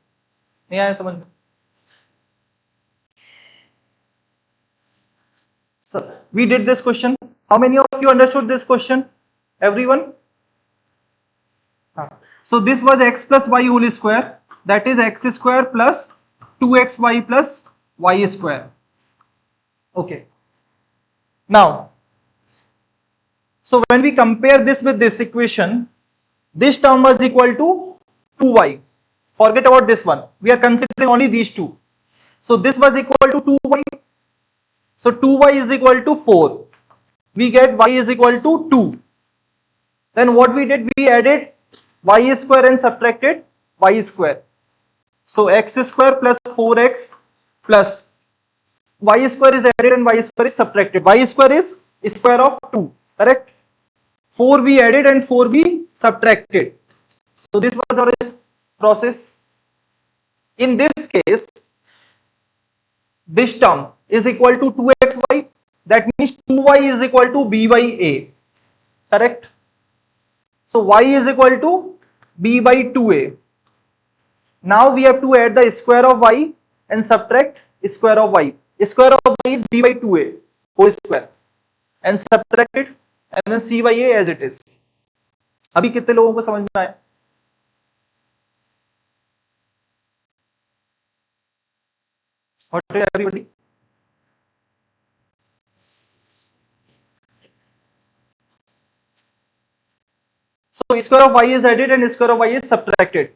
नहीं आया समझ में? So we did this question. How many of you understood this question? Everyone? So this was x plus y whole square. That is x square plus 2xy plus y square. Okay. Now, so when we compare this with this equation, this term was equal to 2y. Forget about this one. We are considering only these two. So this was equal to 2y. So 2y is equal to 4. We get y is equal to 2. Then what we did, we added y square and subtracted y square. So x square plus 4x plus y square is added and y square is subtracted. Y square is square of 2, correct? 4 we added and 4 we subtracted. So this was our process. In this case, this term is equal to 2xy. That means 2y is equal to b by a, correct? So y is equal to b by 2a. Now we have to add the square of y and subtract square of y. Square of y is b by 2a whole square and subtract it and then c by a as it is. अभी कितने लोगों को समझ में आया? What did everybody? So square of y is added and square of y is subtracted.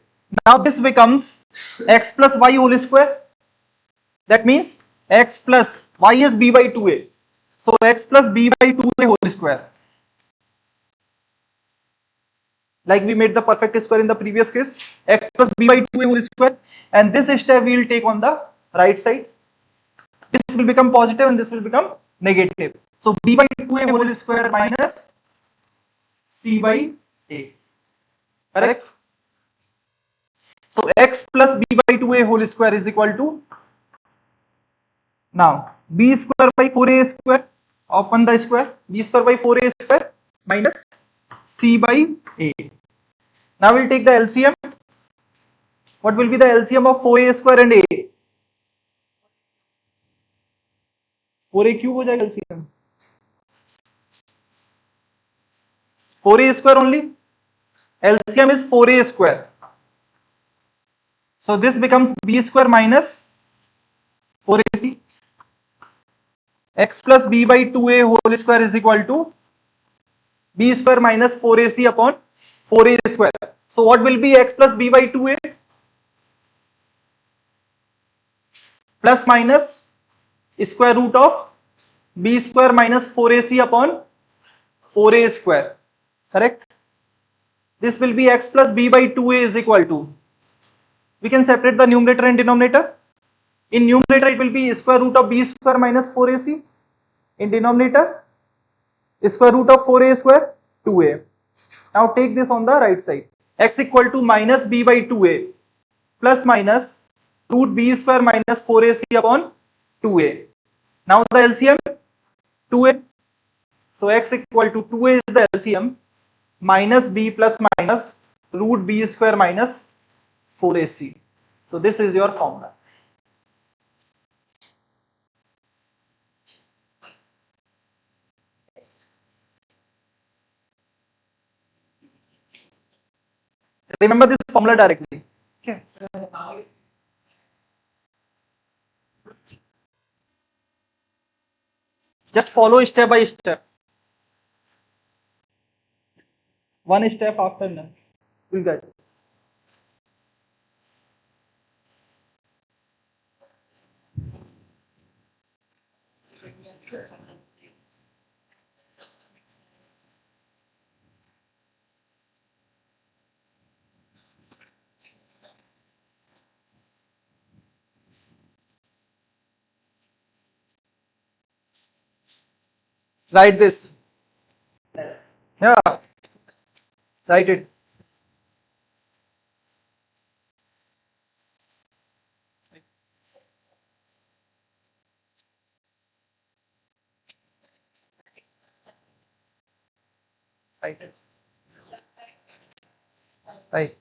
Now this becomes x plus y whole square. That means x plus y is b by 2a. So x plus b by 2a whole square. like we made the perfect square in the previous case, x plus b by 2a whole square, and this step we will take on the right side. This will become positive and this will become negative. So b by 2a whole square minus c by a, correct? So x plus b by 2a whole square is equal to, now b square by 4a square, open the square, b square by 4a square minus c by a. Now we'll take the LCM. What will be the LCM of 4a square and a? 4a cube हो जाएगा LCM. 4a square only. LCM is 4a square. So this becomes b square minus 4ac. X plus b by 2a whole square is equal to b square minus 4ac upon 4a square. So what will be x plus b by 2a? Plus minus square root of b square minus 4ac upon 4a square, correct? This will be x plus b by 2a is equal to, we can separate the numerator and denominator. In numerator it will be square root of b square minus 4ac. In denominator, square root of 4a square 2a. Now take this on the right side. X equal to minus b by 2a plus minus root b square minus 4ac upon 2a. Now the LCM 2a. So x equal to 2a is the LCM, minus b plus minus root b square minus 4ac. So this is your formula. Remember this formula directly. Okay. Just follow step by step. One step after another. We'll get it. Write this. Yeah, write it. Write it. Right.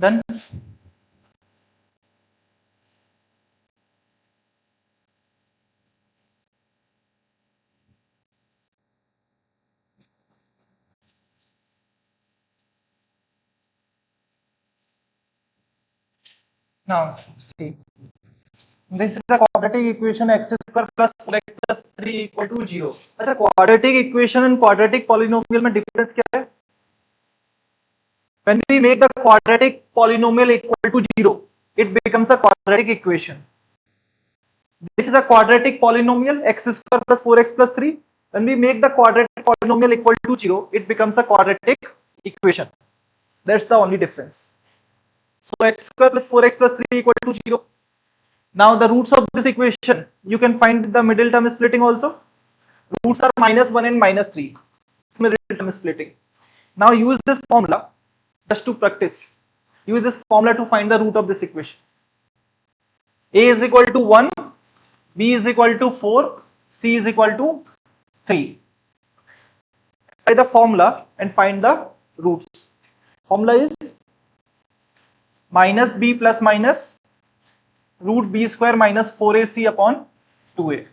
Done. Now see, this is the quadratic equation x square plus 4x plus 3 equal to 0. अच्छा, quadratic equation and quadratic polynomial में difference क्या है? When we make the quadratic polynomial equal to 0, it becomes a quadratic equation. This is a quadratic polynomial x square plus 4x plus 3. When we make the quadratic polynomial equal to 0, it becomes a quadratic equation. That's the only difference. So x square plus 4x plus 3 equal to 0. Now the roots of this equation, you can find the middle term splitting also. Roots are minus 1 and minus 3. Middle term splitting. Now use this formula just to practice. Use this formula to find the root of this equation. A is equal to 1, B is equal to 4, C is equal to 3. Apply the formula and find the roots. Formula is minus B plus minus root B square minus 4AC upon 2A.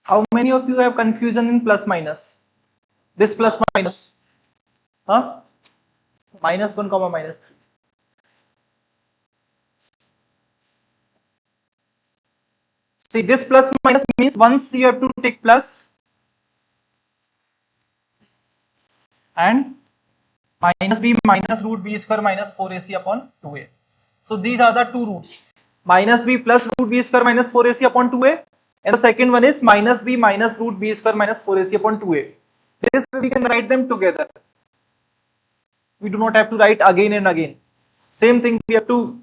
How many of you have confusion in plus minus? This plus minus. Huh? Minus 1 comma minus 3. See, this plus minus means once you have to take plus and minus b minus root b square minus 4ac upon 2a. So these are the two roots. Minus b plus root b square minus 4ac upon 2a, and the second one is minus b minus root b square minus 4ac upon 2a. This we can write them together. We do not have to write again and again. Same thing we have to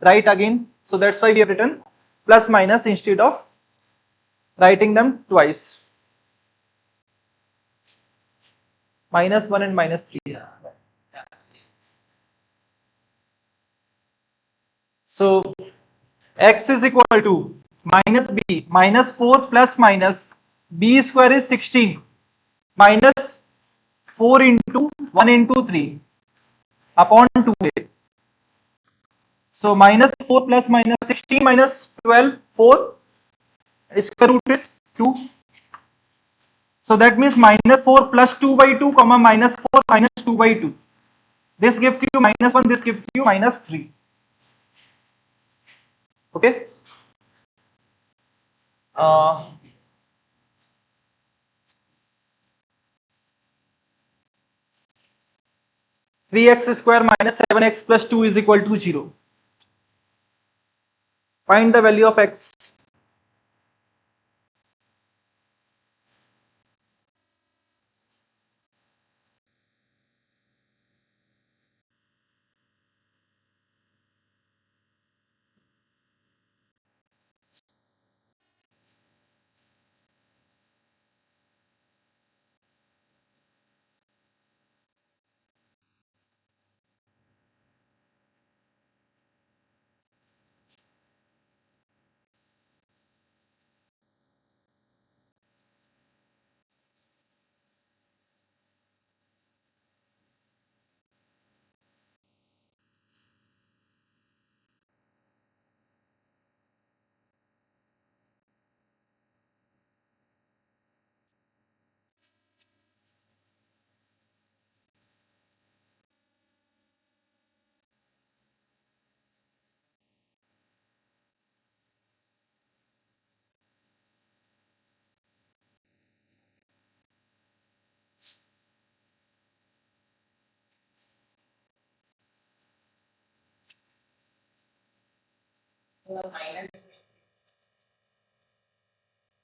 write again. So that's why we have written plus minus instead of writing them twice. Minus 1 and minus 3. So x is equal to minus b minus 4 plus minus b square is 16 minus 4 into 1 into 3 upon 2a. So minus 4 plus minus 16 minus 12, 4, square root is 2. So that means minus 4 plus 2 by 2 comma minus 4 minus 2 by 2. This gives you minus 1, this gives you minus 3. Okay. 3x square minus 7x plus 2 is equal to 0. Find the value of x.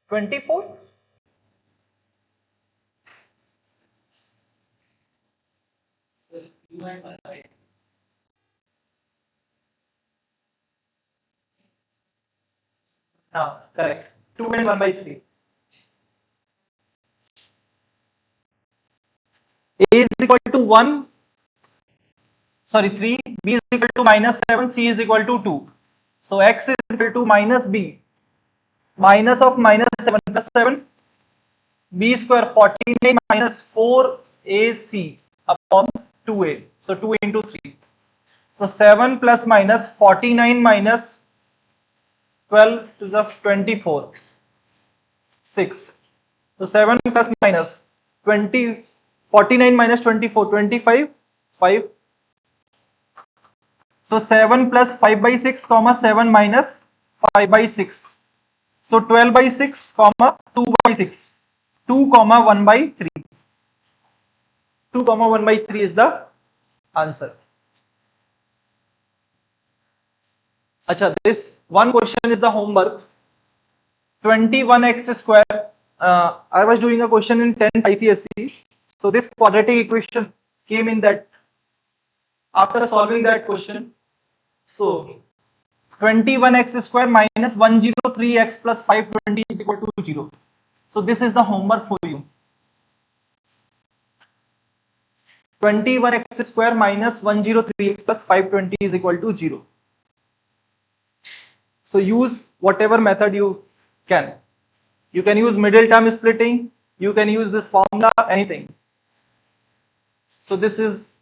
24? Correct. 2 and 1 by 3. A is equal to 1, sorry 3, B is equal to minus 7, C is equal to 2. So X is equal to minus B, minus of minus 7 plus 7, B square 49 minus 4AC upon 2A. So 2 into 3. So 7 plus minus 49 minus 12 to the 24. 6. So 7 plus minus 20, 49 minus 24, 25, 5. So 7 plus 5 by 6, comma 7 minus 5 by 6. So 12 by 6, comma 2 by 6. 2 comma 1 by 3. 2 comma 1 by 3 is the answer. Acha, this one question is the homework. 21x square. I was doing a question in 10th ICSE. So this quadratic equation came in that. After solving that question, so 21x square minus 103x plus 520 is equal to 0. So this is the homework for you. 21x square minus 103x plus 520 is equal to 0. So use whatever method you can. You can use middle term splitting, you can use this formula, anything. So this is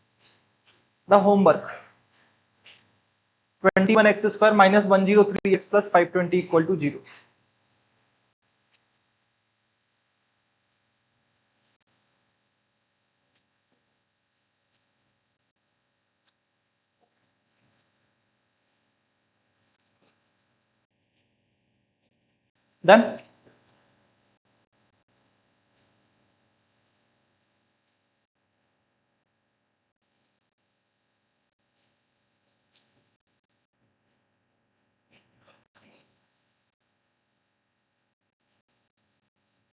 the homework. 21x square minus 103x plus 520 equal to 0. Done?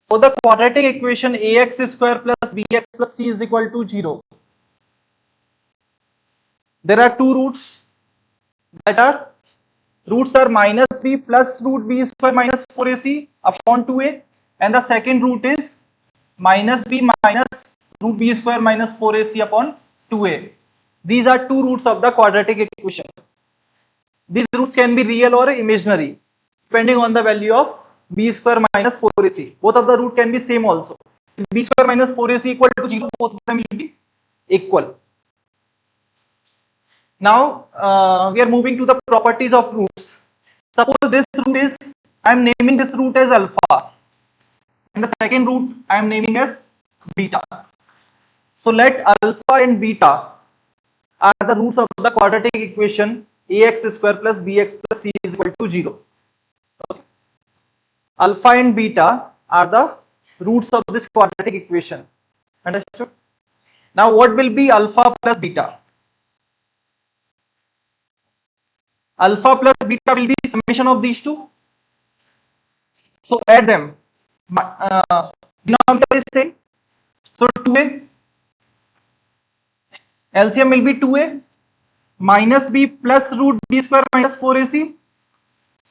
For the quadratic equation ax square plus bx plus c is equal to 0, there are two roots that are minus b plus root b square minus 4ac upon 2a, and the second root is minus b minus root b square minus 4ac upon 2a. These are two roots of the quadratic equation. These roots can be real or imaginary depending on the value of b square minus 4ac. Both of the root can be same also. If b square minus 4ac equal to 0, both of them will be equal. Now we are moving to the properties of roots. Suppose this root is, I am naming this root as alpha, and the second root I am naming as beta. So let alpha and beta are the roots of the quadratic equation ax square plus bx plus c is equal to 0. Okay. Alpha and beta are the roots of this quadratic equation. Understood? Now what will be alpha plus beta? Alpha plus beta will be summation of these two. So add them. Denominator is same. So 2a, LCM will be 2a minus b plus root b square minus 4ac,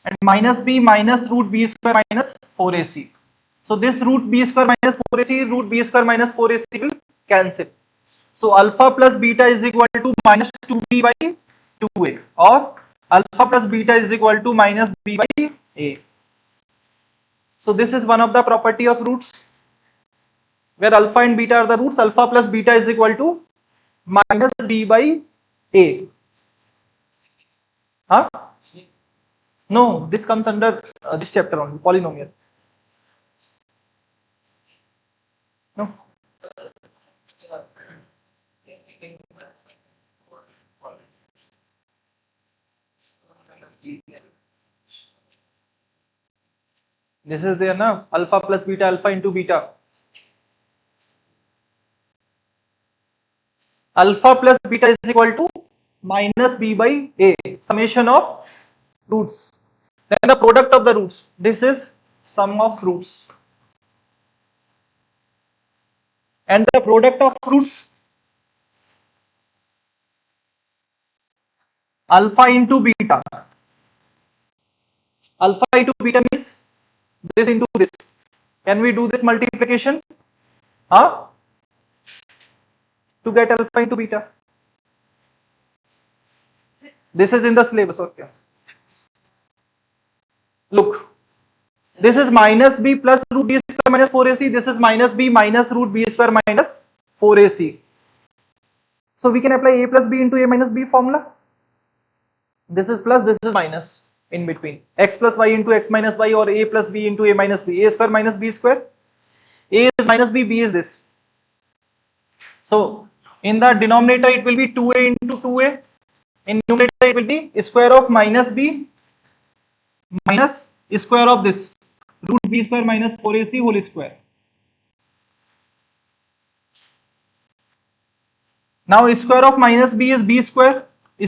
and minus b minus root b square minus 4ac. So this root b square minus 4ac, root b square minus 4ac will cancel. So alpha plus beta is equal to minus 2b by 2a, or alpha plus beta is equal to minus b by a. So this is one of the property of roots, where alpha and beta are the roots. Alpha plus beta is equal to minus b by a. Huh? No, this comes under this chapter only, polynomial. No. This is there now, alpha plus beta, alpha into beta. Alpha plus beta is equal to minus b by a, summation of roots. Then the product of the roots. This is sum of roots. And the product of roots, alpha into beta. Alpha into beta means this into this. Can we do this multiplication? Huh? To get alpha into beta. This is in the syllabus. Okay. Look. This is minus b plus root b square minus 4ac. This is minus b minus root b square minus 4ac. So we can apply a plus b into a minus b formula. This is plus, this is minus in between. X plus y into x minus y, or a plus b into a minus b. A square minus b square. A is minus b, b is this. So in the denominator it will be 2a into 2a. In numerator it will be square of minus b minus square of this root b square minus 4ac whole square. Now square of minus b is b square.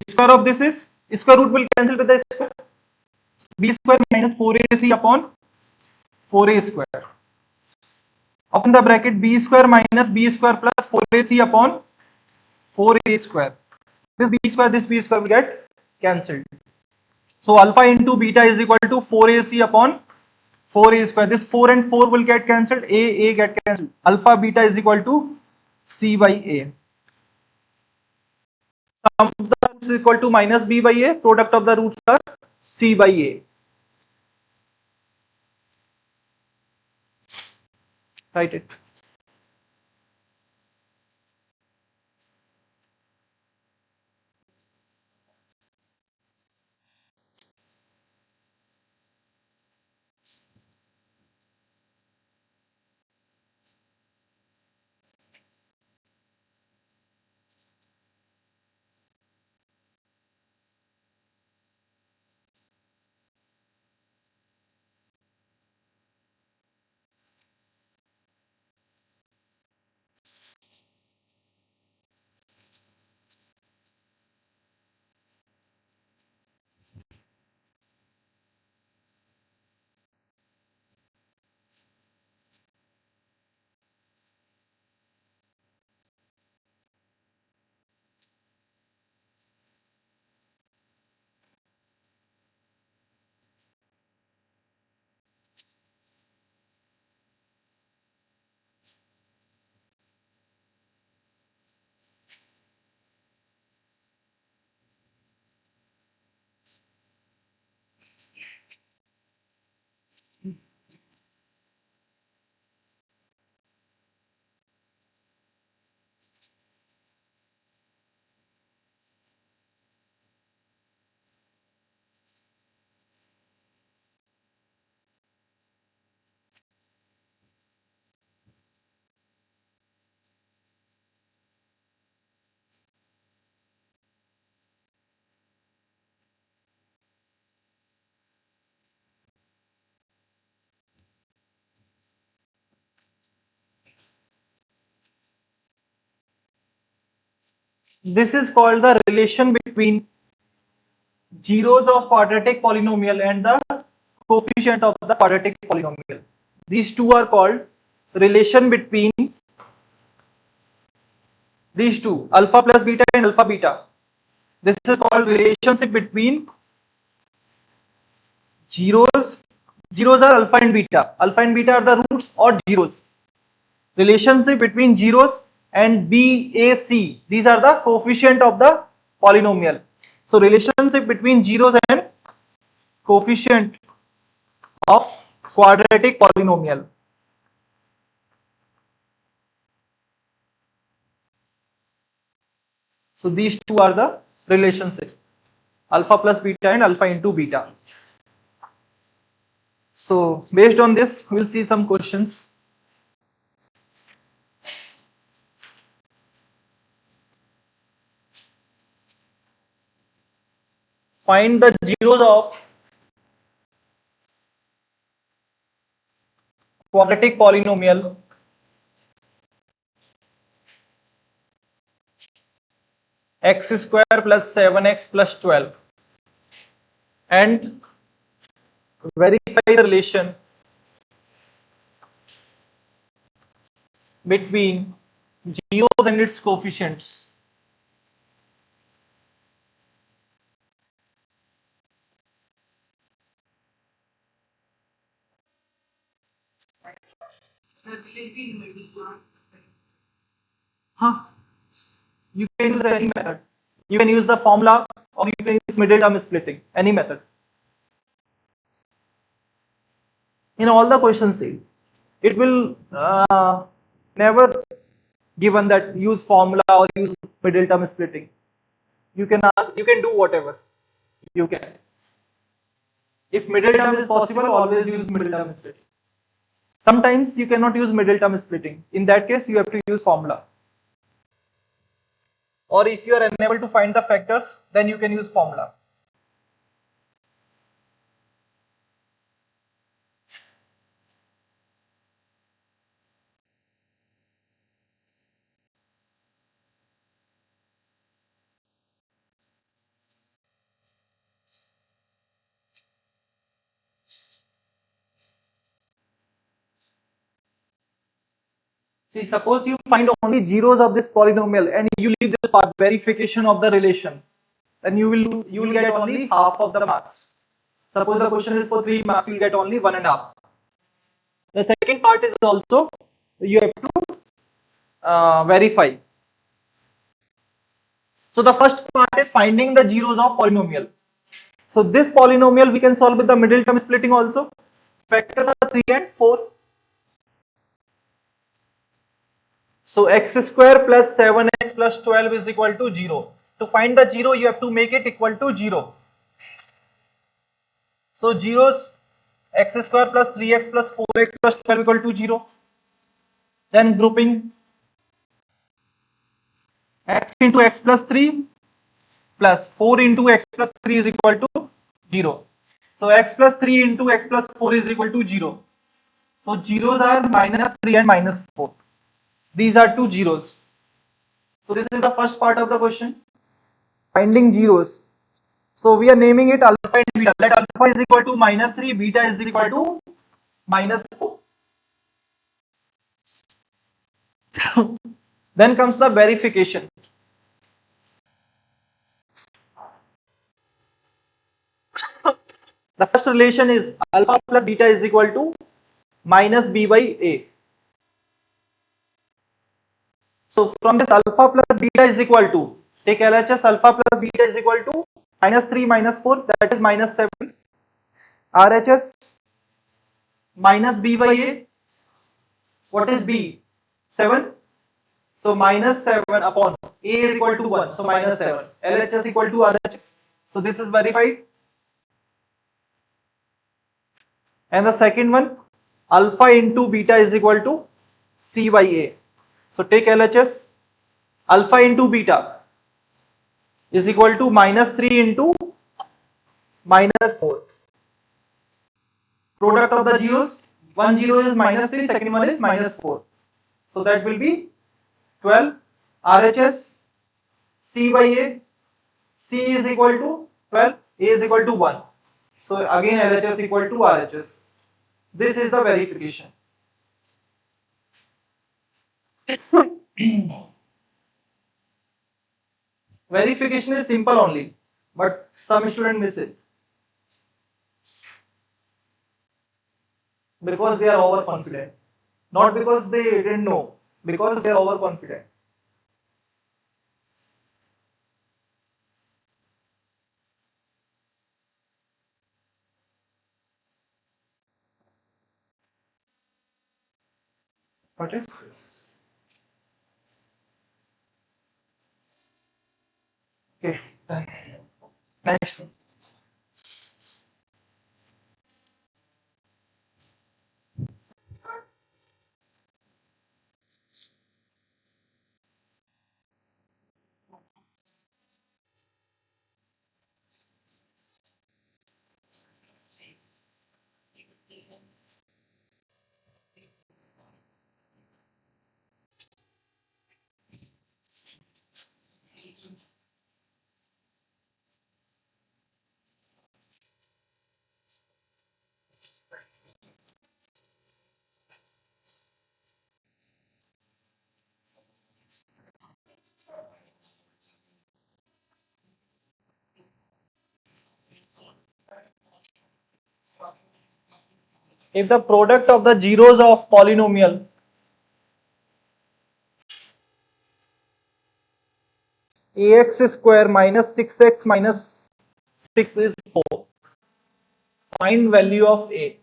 Square of this is square root will cancel with the square. B square minus 4ac upon 4a square. Open the bracket, b square minus b square plus 4ac upon 4a square. This b square will get cancelled. So alpha into beta is equal to 4ac upon 4a square. This 4 and 4 will get cancelled. A get cancelled. Alpha beta is equal to c by a. Sum of the roots is equal to minus b by a. Product of the roots are c by a. Write it. This is called the relation between zeros of quadratic polynomial and the coefficient of the quadratic polynomial. These two are called relation between these two, alpha plus beta and alpha beta. This is called relationship between zeros. Zeros are alpha and beta. Alpha and beta are the roots or zeros. Relationship between zeros and BAC. These are the coefficient of the polynomial. So relationship between zeros and coefficient of quadratic polynomial. So these two are the relationship, alpha plus beta and alpha into beta. So based on this, we'll see some questions. Find the zeros of quadratic polynomial x square plus 7x plus 12 and verify the relation between zeros and its coefficients. Huh? You can use any method. You can use the formula or you can use middle term splitting, any method. In all the questions, it will never given that use formula or use middle term splitting. You can ask, you can do whatever you can. If middle term is possible, always use middle term splitting. Sometimes you cannot use middle term splitting. In that case, you have to use formula. Or if you are unable to find the factors, then you can use formula. See, suppose you find only zeros of this polynomial and you leave this part, verification of the relation, then you will get only half of the marks. Suppose the question is for 3 marks, you will get only 1.5. The second part is also you have to verify. So the first part is finding the zeros of polynomial. So this polynomial we can solve with the middle term splitting also. Factors are 3 and 4. So x square plus 7x plus 12 is equal to 0. To find the 0, you have to make it equal to 0. So zeros, x square plus 3x plus 4x plus 12 equal to 0. Then grouping x into x plus 3 plus 4 into x plus 3 is equal to 0. So x plus 3 into x plus 4 is equal to 0. So zeros are minus 3 and minus 4. These are two zeros. So this is the first part of the question. Finding zeros. So we are naming it alpha and beta. Let alpha is equal to minus 3, beta is equal to minus 4. Then comes the verification. The first relation is alpha plus beta is equal to minus b by a. So from this alpha plus beta is equal to, take LHS, alpha plus beta is equal to minus 3 minus 4, that is minus 7. RHS minus b by a, what is b? 7. So minus 7 upon a is equal to 1, so minus 7. LHS equal to RHS. So this is verified. And the second one, alpha into beta is equal to c by a. So take LHS, alpha into beta is equal to minus 3 into minus 4. Product of the zeros, one zero is minus 3, second one is minus 4. So that will be 12. RHS c by a, c is equal to 12, a is equal to 1. So again LHS equal to RHS. This is the verification. Verification is simple only, but some students miss it because they are overconfident. Not because they didn't know, because they are overconfident. Got it? Okay, done. Next. If the product of the zeros of polynomial ax square minus 6x minus 6 is 4, find value of a.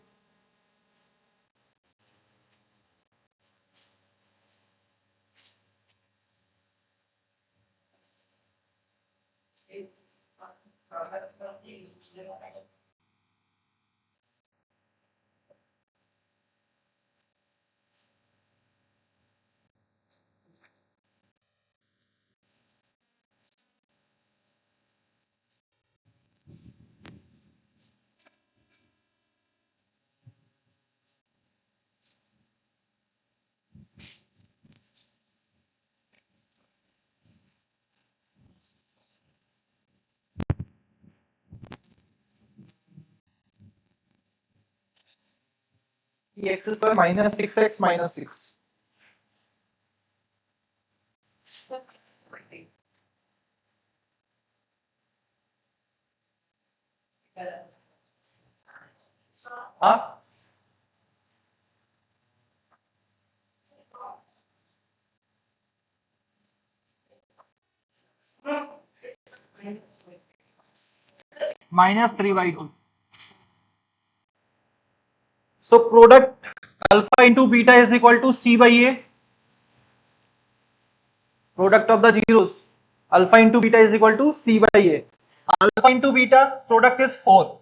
X square minus 6x minus 6. Huh? Minus 3 by 2. So product alpha into beta is equal to c by a. Product of the zeros. Alpha into beta is equal to c by a. Alpha into beta product is 4.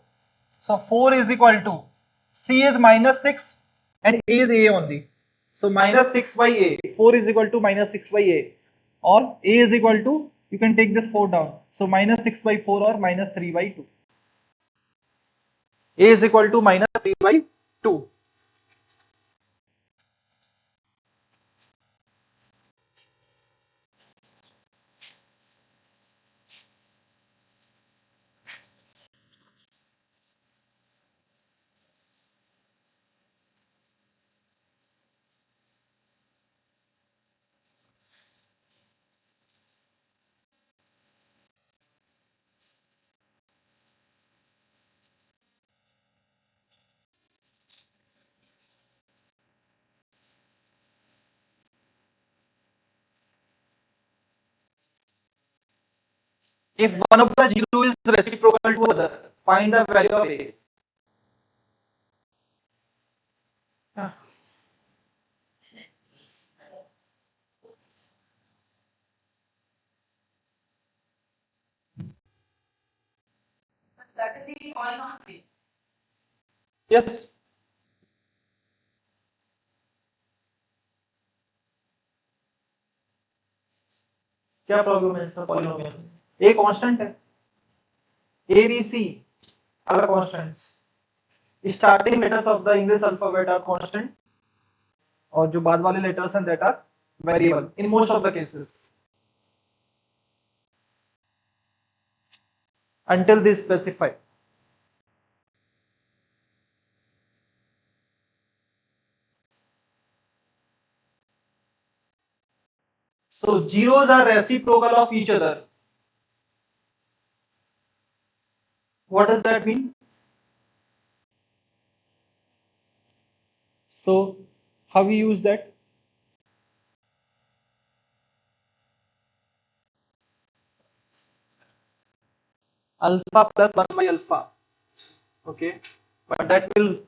So 4 is equal to c is minus 6 and a is a only. So minus 6 by a. 4 is equal to minus 6 by a. Or a is equal to, you can take this 4 down. So minus 6 by 4 or minus 3 by 2. A is equal to minus 3 by 2. If one of the zero is reciprocal to other, find the value of a. That is the polynomial. Yes. क्या problem है इसका polynomial? A constant है, A B C are constants, starting letters of the English alphabet are constant और जो बाद वाले letters हैं that are variable in most of the cases until they specify. So zeros are reciprocal of each other. What does that mean? So how we use that? Alpha plus 1 by alpha. Okay, but that will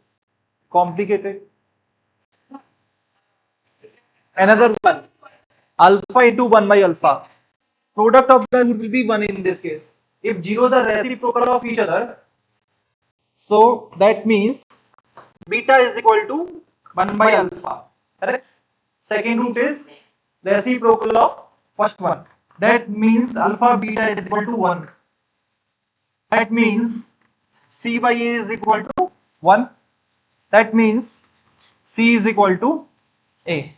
complicate it. Another one, alpha into 1 by alpha. Product of the root will be 1 in this case. If zeros are reciprocal of each other, so that means beta is equal to 1 by alpha. Correct? Second root is reciprocal of first one. That means alpha beta is equal to 1. That means c by a is equal to 1. That means c is equal to a.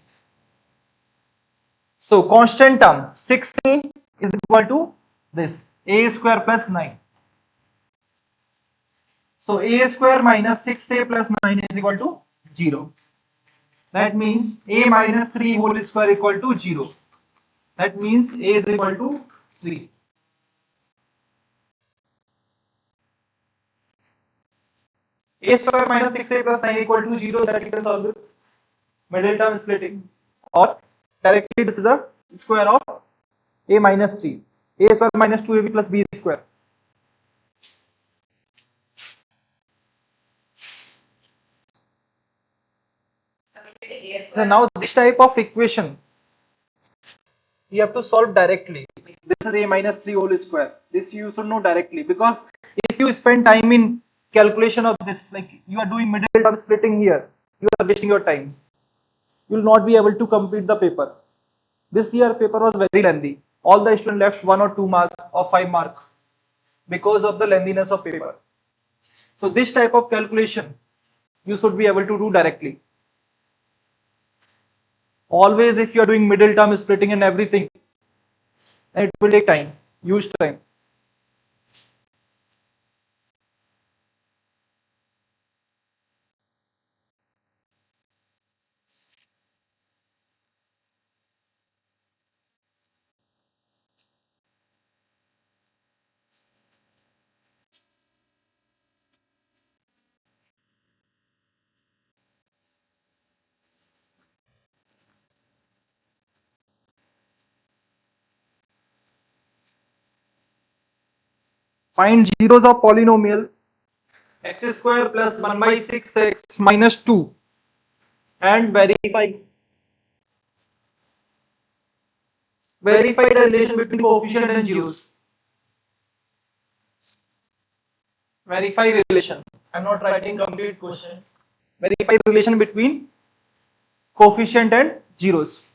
So constant term 6a is equal to this a square plus 9. So a square minus 6a plus 9 is equal to 0. That means a minus 3 whole square equal to 0. That means a is equal to 3. A square minus 6a plus 9 equal to 0, that you can solve with middle term splitting, or directly this is the square of a minus 3, a square minus 2ab plus b square. So now this type of equation you have to solve directly. This is a minus 3 whole square. This you should know directly, because if you spend time in calculation of this, like you are doing middle term splitting here, you are wasting your time. You will not be able to complete the paper. This year paper was very lengthy. All the students left 1 or 2 mark or 5 mark because of the lengthiness of paper. So this type of calculation you should be able to do directly. Always if you are doing middle term splitting and everything, it will take time, huge time. Find zeros of polynomial x square plus 1 by 6x minus 2 and verify the relation between coefficient and zeros. Verify relation. I'm not writing complete question. Verify relation between coefficient and zeros.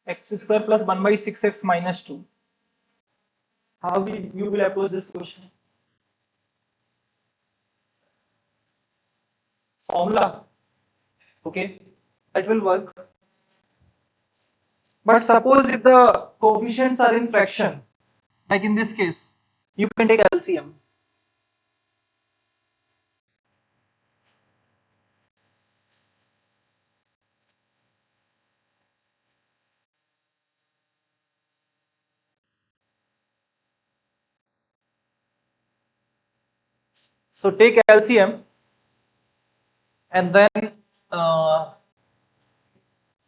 X square plus 1 by 6x minus 2. How will you will approach this question? Formula. Okay, that will work. But suppose if the coefficients are in fraction, like in this case, you can take LCM. So take LCM and then uh,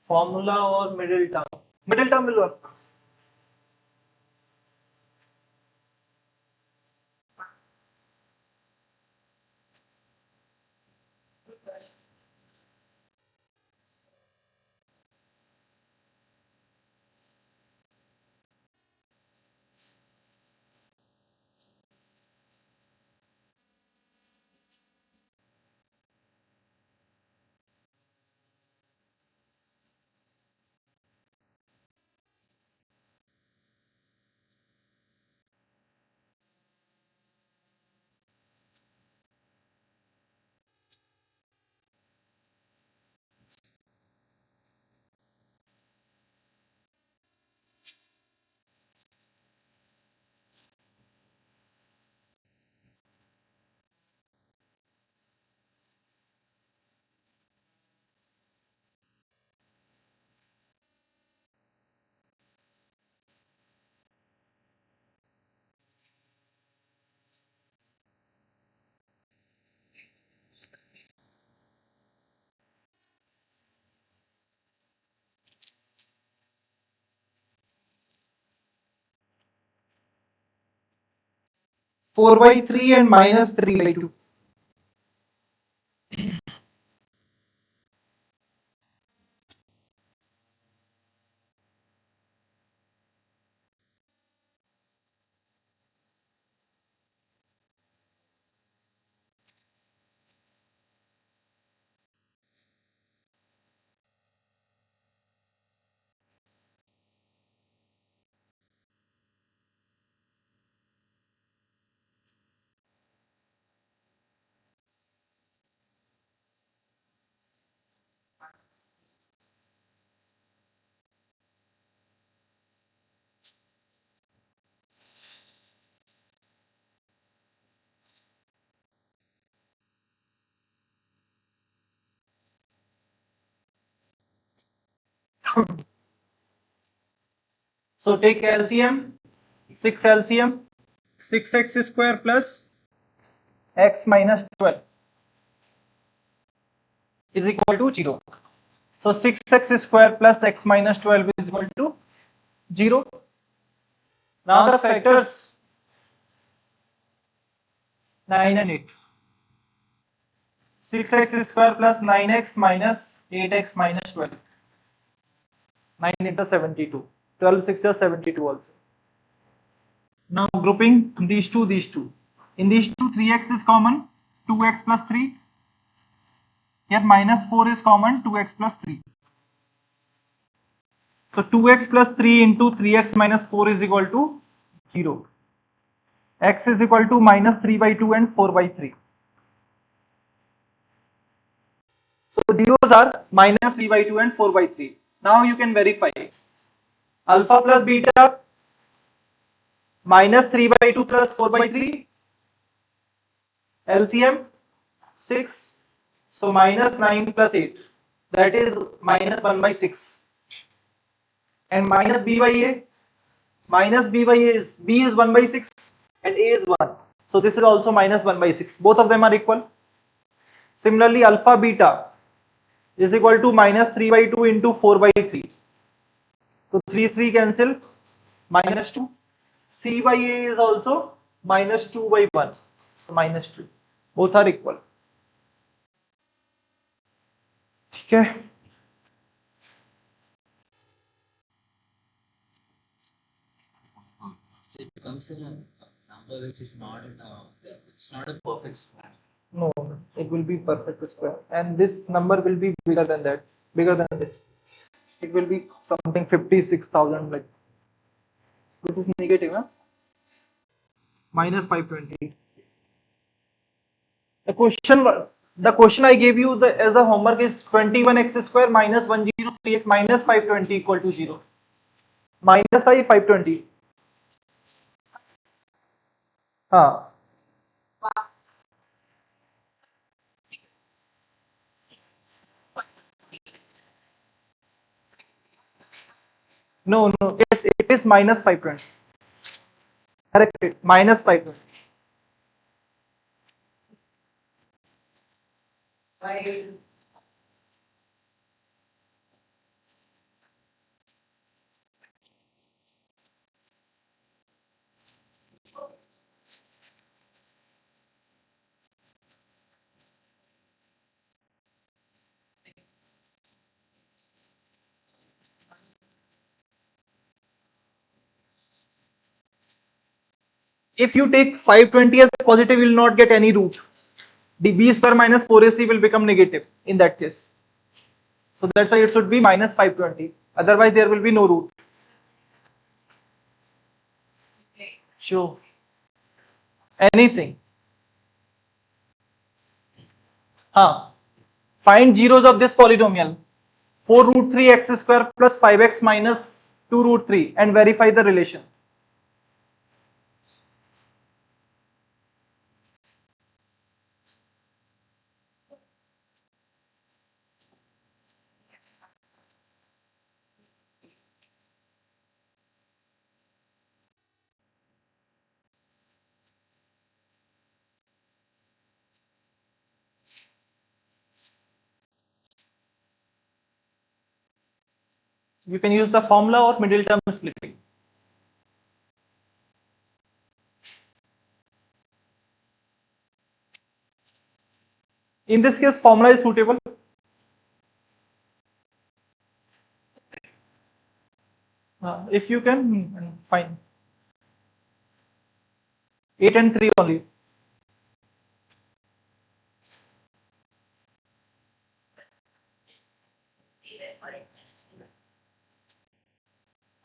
formula or middle term. Middle term will work. Four by three and minus 3/2. So take LCM, 6 LCM, 6x square plus x minus 12 is equal to 0. So 6x square plus x minus 12 is equal to 0. Now the factors 9 and 8. 6x square plus 9x minus 8x minus 12. 9 into 72. 12 6 is 72 also. Now grouping these two, these two. In these two, 3x is common, 2x plus 3. Here minus 4 is common, 2x plus 3. So 2x plus 3 into 3x minus 4 is equal to 0. X is equal to minus 3 by 2 and 4 by 3. So zeros are minus 3 by 2 and 4 by 3. Now you can verify. Alpha plus beta minus 3 by 2 plus 4 by 3. LCM 6. So minus 9 plus 8. That is minus 1 by 6. And minus b by a. Minus b by a is b is 1 by 6 and a is 1. So this is also minus 1 by 6. Both of them are equal. Similarly, alpha beta is equal to minus 3 by 2 into 4 by 3. So 3 cancel, minus 2. C by A is also minus 2 by 1. So minus 2. Both are equal. ठीक है. So it comes in a number which is not it's not a perfect square. No, it will be perfect square. And this number will be bigger than that. Bigger than this. It will be something 56,000 like. This is negative, huh? Minus 520. The question I gave you as the homework is 21x square minus 103x minus 520 equal to 0. Minus 520. हाँ. No, no, it is minus 520. Correct it. Minus 520. While If you take 520 as positive, you will not get any root. The b square minus 4ac will become negative in that case. So that's why it should be minus 520. Otherwise, there will be no root. Sure. Anything. Huh. Find zeros of this polynomial. 4 root 3 x square plus 5x minus 2 root 3 and verify the relation. You can use the formula or middle term splitting. In this case, formula is suitable. If you can, fine. 8 and 3 only.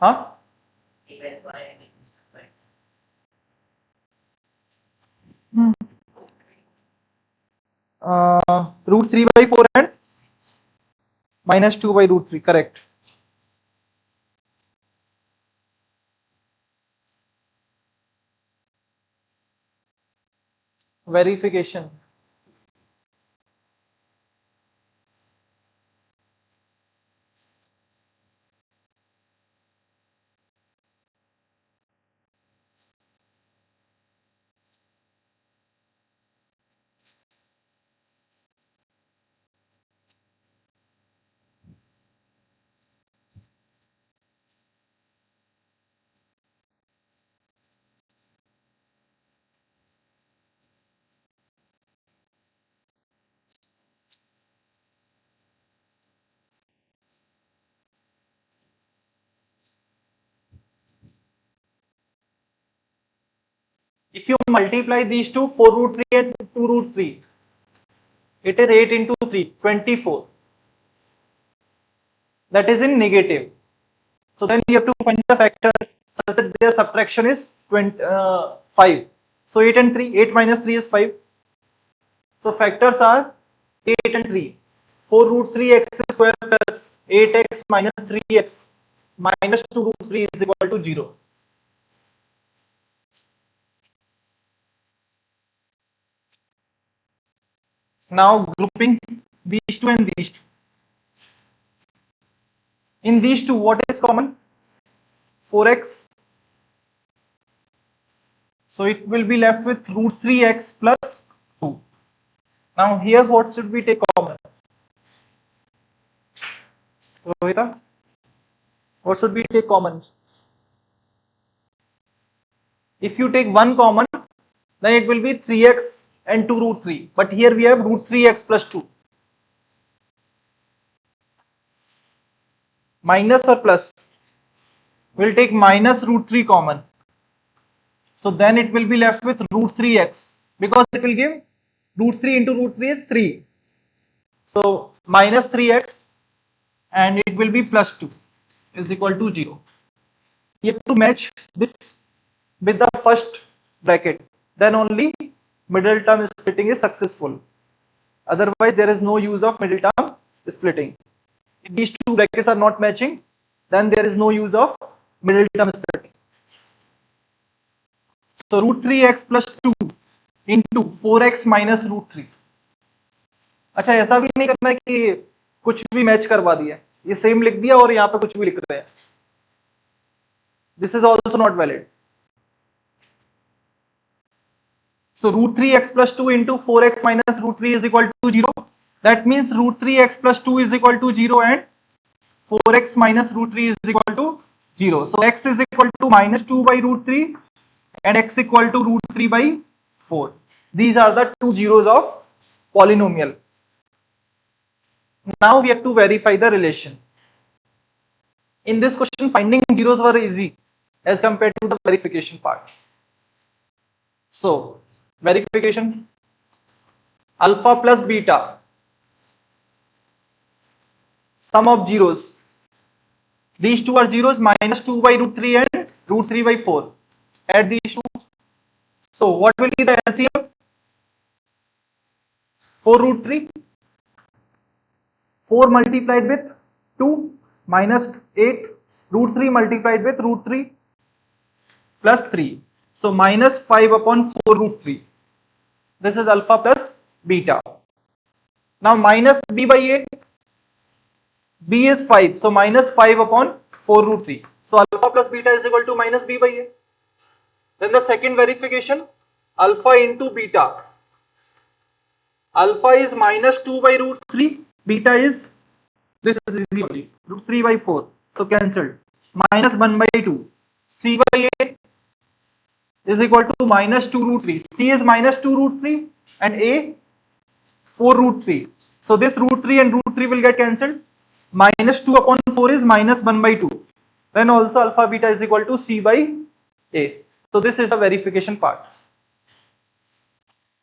Huh? Root 3 by 4 and minus 2 by root 3, correct. Verification. If you multiply these two, 4 root 3 and 2 root 3, it is 8 into 3, 24. That is in negative. So then you have to find the factors such that their subtraction is 5. So 8 and 3, 8 minus 3 is 5. So factors are 8 and 3. 4 root 3x square plus 8x minus 3x minus 2 root 3 is equal to 0. Now grouping these two and these two. In these two, what is common? 4x. So it will be left with root 3x plus 2. Now here what should we take common? Rohita, what should we take common? If you take one common, then it will be 3x and 2 root 3. But here we have root 3x plus 2. Minus or plus? We'll take minus root 3 common. So then it will be left with root 3x because it will give root 3 into root 3 is 3. So minus 3x and it will be plus 2 is equal to 0. You have to match this with the first bracket. Then only middle term splitting is successful. Otherwise, there is no use of middle term splitting. If these two brackets are not matching, then there is no use of middle term splitting. So root 3x plus 2 into 4x minus root 3. अच्छा ऐसा भी नहीं करना है कि कुछ भी match करवा दिया, ये सेम लिख दिया और यहाँ पे कुछ भी लिख रहे हैं. This is also not valid. So root 3x plus 2 into 4x minus root 3 is equal to 0. That means root 3x plus 2 is equal to 0 and 4x minus root 3 is equal to 0. So x is equal to minus 2 by root 3 and x equal to root 3 by 4. These are the two zeros of polynomial. Now we have to verify the relation. In this question, finding zeros were easy as compared to the verification part. So verification, alpha plus beta, sum of zeros. These two are zeros, minus 2 by root 3 and root 3 by 4. Add these two. So what will be the LCM? 4 root 3. 4 multiplied with 2 minus 8. Root 3 multiplied with root 3 plus 3. So minus 5 upon 4 root 3. This is alpha plus beta. Now minus b by a. B is 5. So minus 5 upon 4 root 3. So alpha plus beta is equal to minus b by a. Then the second verification, alpha into beta. Alpha is minus 2 by root 3. Beta is, this is easy only, root 3 by 4. So cancelled. Minus 1 by 2. C by a is equal to minus 2 root 3. C is minus 2 root 3 and a 4 root 3. So this root 3 and root 3 will get cancelled. Minus 2 upon 4 is minus 1 by 2. Then also alpha beta is equal to C by a. So this is the verification part.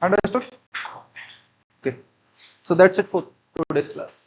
Understood? Okay. So that's it for today's class.